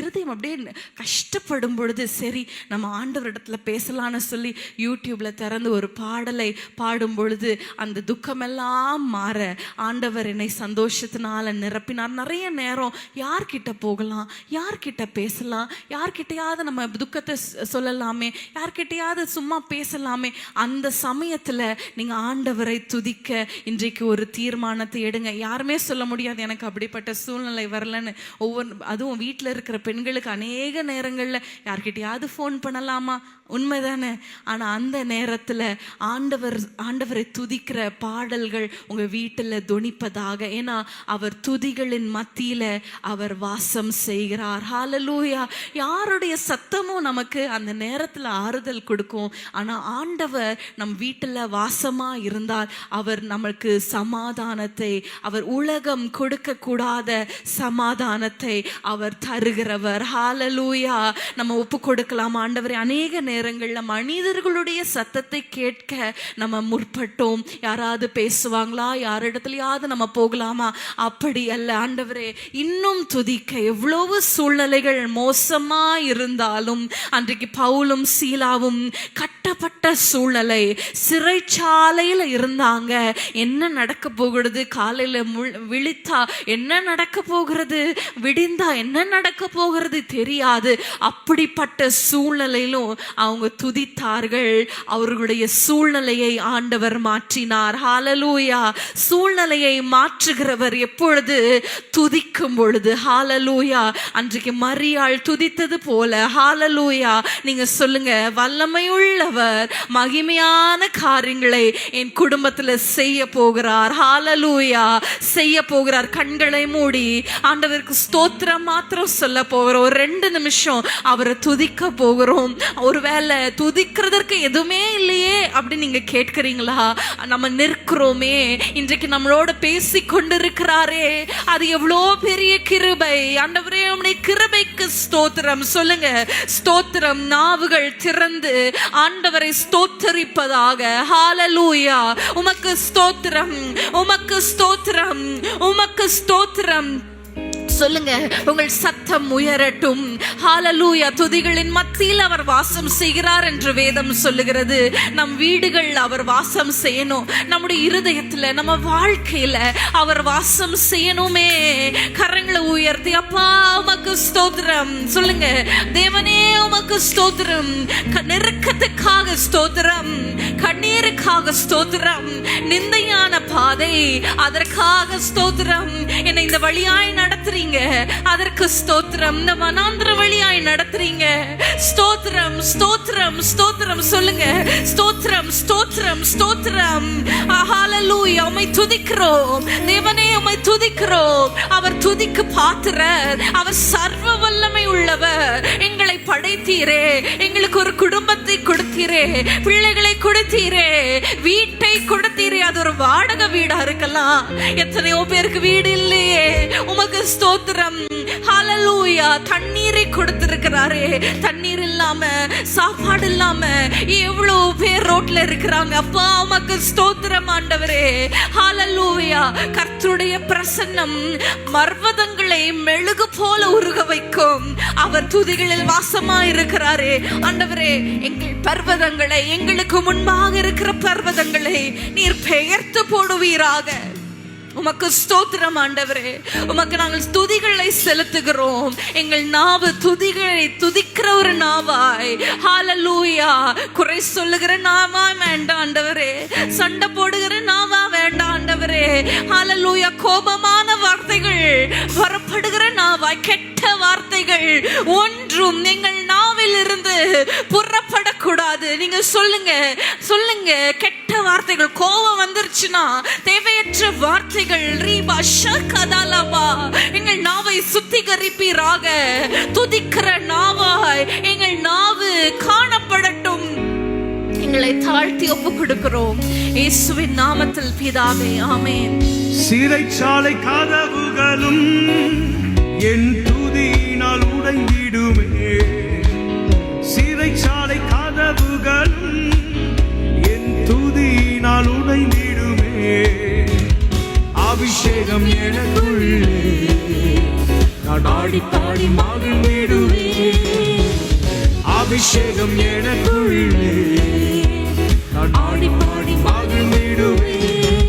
இருதயம் அப்படியே கஷ்டப்படும் பொழுது, சரி நம்ம ஆண்டவரிடத்துல பேசலான்னு சொல்லி யூடியூப்ல திறந்து ஒரு பாடலை பாடும் பொழுது அந்த துக்கமெல்லாம் மாற ஆண்டவர் என்னை சந்தோஷத்தினால நிரப்பினார். நிறைய நேரம் யார்கிட்ட போகலாம், யார்கிட்ட பேசலாம், யார்கிட்டையாவது நம்ம துக்கத்தை சொல்லலாமே, யார்கிட்டையாவது சும்மா பேசலாமே, அந்த சமயத்தில் நீங்கள் ஆண்டவரை துதிக்க இன்றைக்கு ஒரு தீர்மானத்தை எடுங்க. யாருமே சொல்ல முடியாது எனக்கு அப்படிப்பட்ட சூழ்நிலை வரலன்னு. அதுவும் வீட்டில் இருக்கிற பெண்களுக்கு அநேக நேரங்களில் யார்கிட்டையாவது ஃபோன் பண்ணலாமா, உண்மைதானே? ஆனால் அந்த நேரத்தில் ஆண்டவரை துதிக்கிற பாடல்கள் உங்கள் வீட்டில் தொனிப்பதாக. ஏன்னா அவர் துதிகளின் மத்தியில் அவர் வாசம் செய்கிறார். ஹalleluya. யாருடைய சத்தமும் நமக்கு அந்த நேரத்தில் ஆறுதல் கொடுக்கும். ஆனால் ஆண்டவர் நம் வீட்டில் வாசமாக இருந்தால் அவர் நமக்கு சமாதானத்தை, அவர் உலகம் கொடுக்கக்கூடாத சமாதானத்தை அவர் தருகிறவர். ஹalleluya. நம்ம ஒப்பு கொடுக்கலாம். ஆண்டவரை அநேக நேரங்கள்ல மனிதர்களுடைய சத்தத்தை கேட்க நம்ம முற்பட்டோம். யாராவது பேசுவாங்களா, யாரிடத்துலயாவது நம்ம போகலாமா, அப்படி அல்ல. ஆண்டவரே இன்னும் துதிக்க, எவ்வளவு சூழ்நிலைகள் மோசமா இருந்தாலும், அன்றைக்கு பவுலும் சீலாவும் கட்டப்பட்ட சூழ்நிலை, சிறைச்சாலையில இருந்தாங்க. என்ன நடக்க போகிறது, காலையில விழித்தா என்ன நடக்க போகிறது, விடிந்தா என்ன நடக்க போகிறது தெரியாது. அப்படிப்பட்ட சூழ்நிலையிலும் அவங்க துதித்தார்கள். அவர்களுடைய சூழ்நிலையை ஆண்டவர் மாற்றினார். ஹalleluya. சூழ்நிலையை மாற்றுகிறவர் எப்பொழுது, துதிக்கும் பொழுது. ஹalleluya. ஹalleluya. அன்றைக்கு மரியாள் துதித்தது போல ஹalleluya நீங்க சொல்லுங்க, வல்லமையுள்ளவர் மகிமையான காரியங்களை என் குடும்பத்துல செய்ய போகிறார். ஹalleluya செய்ய போகிறார். கண்களை மூடி ஆண்டவருக்கு ஸ்தோத்திரம் மாத்திரம் சொல்ல போகிறோம். ஒரு 2 நிமிஷம் அவரை துதிக்க போகிறோம். ஒருவேளை துதிக்கிறதற்கு எதுவுமே இல்லையே அப்படி நீங்க கேட்கிறீங்களா? நம்ம நிற்கிறோமே, இன்றைக்கு நம்மளோட பேசி கொண்டிருக்கிறாரே, அது எவ்வளோ பெரிய கிருபை. ஆண்டவரே உம்முடைய கிருபைக்கு ஸ்தோத்திரம் சொல்லுங்க. ஸ்தோத்திரம். நாவுகள் திறந்து ஆண்டவரை ஸ்தோத்தரிப்பதாக. ஹalleluya உமக்கு ஸ்தோத்திரம், உமக்கு ஸ்தோத்திரம், உமக்கு ஸ்தோத்திரம் சொல்லுங்க. உங்கள் சத்தம் உயரட்டும். ஹalleluya. துதிகளின் மத்தியில் அவர் வாசம் செய்கிறார் என்று வேதம் சொல்லுகிறது. நம் வீடுகள் அவர் வாசம் செய்யணும். நம்முடைய இருதயத்துல, நம்ம வாழ்க்கையில அவர் வாசம் செய்யணுமே. கரங்களை உயர்த்தி அப்பா உமக்கு ஸ்தோத்திரம் சொல்லுங்க. தேவனே உமக்கு ஸ்தோத்திரம். நெருக்கத்துக்காக ஸ்தோத்திரம், கண்ணீருக்காக ஸ்தோத்திரம், நிந்தையான பாதை அதற்காக ஸ்தோத்திரம். என்னை இந்த வழியாய் நடத்துறீங்க, அதற்கு ஸ்தோத்திரம். இந்த வனாந்திர வழியாய் நடத்துறீங்க, ஸ்தோத்திரம், ஸ்தோத்திரம், ஸ்தோத்திரம் சொல்லுங்க. ஸ்தோத்திரம், ஸ்தோத்திரம், ஸ்தோத்திரம். ஹalleluya உம்மை துதிக்கிறோம் தேவனே, உம்மை துதிக்கிறோம். அவர் துதிக்கு பாத்திரர், அவர் சர்வ வல்லமை உள்ளவர். எங்களை படைத்தீரே, எங்களுக்கு ஒரு குடும்பத்தை கொடுத்தீரே, பிள்ளைகளை கொடுத்தீரே, வீட்டை கொடுத்தீரே. அது ஒரு வாடகை வீடா இருக்கலாம். எத்தனையோ பேருக்கு வீடு இல்லையே, உமக்கு ஸ்தோத்திரம். ஹalleluya தண்ணீரை கொடுத்திருக்கிறாரே. தண்ணீர் இல்லாம, சாப்பாடு இல்லாம எவ்வளவு பேர் ரோட்ல இருக்கிறாங்க. அப்பா உமக்கு ஸ்தோத்திரம் ஆண்டவரே. ஹalleluya கர்த்தருடைய பிரசன்னம் பர்வதங்களை மெழுகு போல உருக வைக்கும். அவர் துதிகளில் வாசமா இருக்கிறாரே. ஆண்டவரே எங்கள் பர்வதங்களை, எங்களுக்கு முன்பாக இருக்கிற பர்வதங்களை நீர் பெயர்த்து போடுவீராக. உமக்கு ஸ்தோத்திரம் ஆண்டவரே. உமக்கு நாங்கள் துதிகளை செலுத்துகிறோம். எங்கள் நாவு துதிகளை துதிக்கிற ஒரு நாவாய். ஹalleluya குறை சொல்லுகிற நாவா வேண்டாம் ஆண்டவரே. சண்டை போடுகிற நாவா வேண்டாம் ஆண்டவரே. ஹalleluya கோபமான வார்த்தைகள் வரப்படுகிற நாவாய், கெட்ட வார்த்தைகள் ஒன்றும் எங்கள் நாவில் இருந்து புறப்படக்கூடாது. நீங்க சொல்லுங்க, சொல்லுங்க. கெட்ட வார்த்தைகள், கோபம் வந்துருச்சுன்னா தேவையற்ற வார்த்தைகள் ரீபா ஷகதலபா எங்கள் நாவை சுத்திகரிப்பீராக. துதிக்கிற நாவாய் எங்கள் நாவு காணப்படட்டும். எங்களை தாழ்த்தி ஒப்பு கொடுக்கிறோம் இயேசுவின் நாமத்தில் பிதாவே, ஆமென். சிறைச்சாலை கதவுகளும் என் துதியினால் உடைந்திடுமே. சிறைச்சாலை கதவுகளும் என் துதியினால் உடைந்திடுமே. அபிஷேகம் எனக்குள்ளே நான் ஆடி பாடி மகிழ்ந்திடுவேன். அபிஷேகம் எனக்குள்ளே நான் ஆடி பாடி மகிழ்ந்திடுவேன்.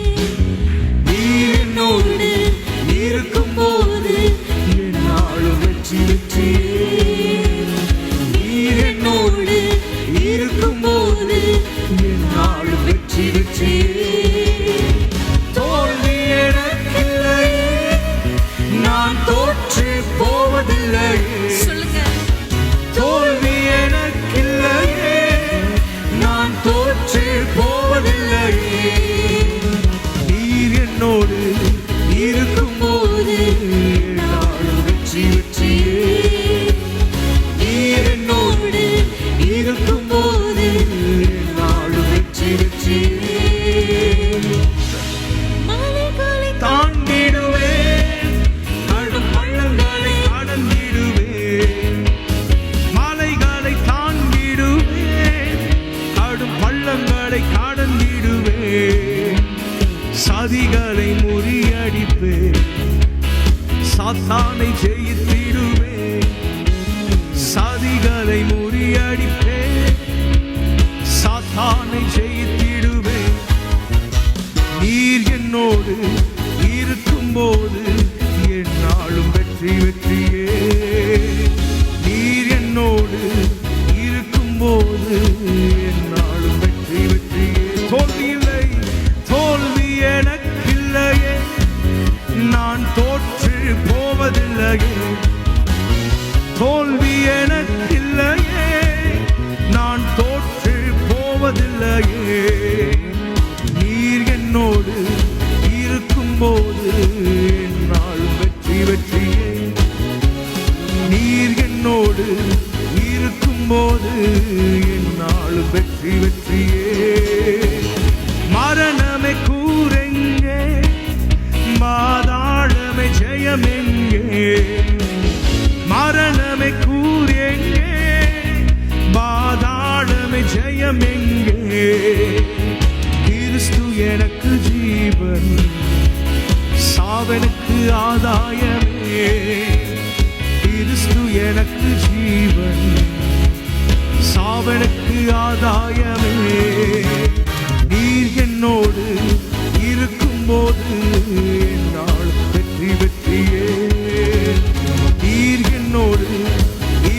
நீர் என்னோடு இருக்கும் போது என்னாலும் வெற்றி வெற்றியே. நீர் என்னோடு இருக்கும் போது என்னாலும் வெற்றி வெற்றியே. தோல்வி எனக்கில்லையே, நான் தோற்று போவதில்லையே. சொல்லுங்க. தோல்வி எனக்கில்லையே, நான் தோற்று போவதில்லையே. நீர் என்னோடு இருக்கும் போது நாளும் வெற்றி வெற்றியே. நீர் என்னோடு இருக்கும் போது நாளும் வெற்றி வெற்றியே. தாண்டிடுவேன், கடும் பள்ளங்களை கடந்திடுவேன். மலைகளை தாண்டிடுவேன், கடும் பள்ளங்களை கடந்திடுவேன். சதிகளை முறியடிப்பேன், சாத்தானை ஜெயித்திடுவேன். சதிகளை முறியடிப்பேன், சாத்தானை ஜெயித்திடுவேன். நீர் என்னோடு இருக்கும்போது என்னாலும் வெற்றி வெற்றியே. நீர் என்னோடு இருக்கும்போது என்னாலும் வெற்றி வெற்றியே. தோல்வி இல்லை, தோல்வி எனக்கில்லையே, நான் தோற்று போவதில்லையே. ஜெயம் எங்கே? கிறிஸ்து எனக்கு ஜீவன், சாவனுக்கு ஆதாயமே. கிறிஸ்து எனக்கு ஜீவன், சாவனுக்கு ஆதாயமே. நீர் என்னோடு இருக்கும்போது என்னால் வெற்றி வெற்றியே. நீர் என்னோடு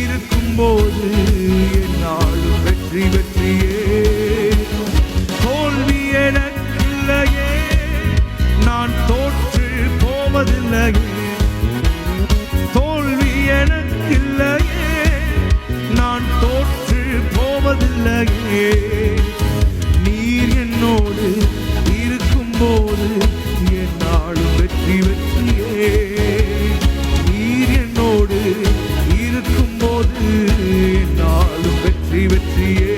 இருக்கும்போது என்னால் வெற்றி வெற்றியே. தோல்வி எனக்கில்லையே, நான் தோற்று போவதில்லையே. தோல்வி எனக்கில்லையே, நான் தோற்று போவதில்லையே. நீர் என்னோடு இருக்கும்போது என்னாலும் வெற்றி வெற்றியே. நீர் என்னோடு இருக்கும்போது என்னாலும் வெற்றி வெற்றியே.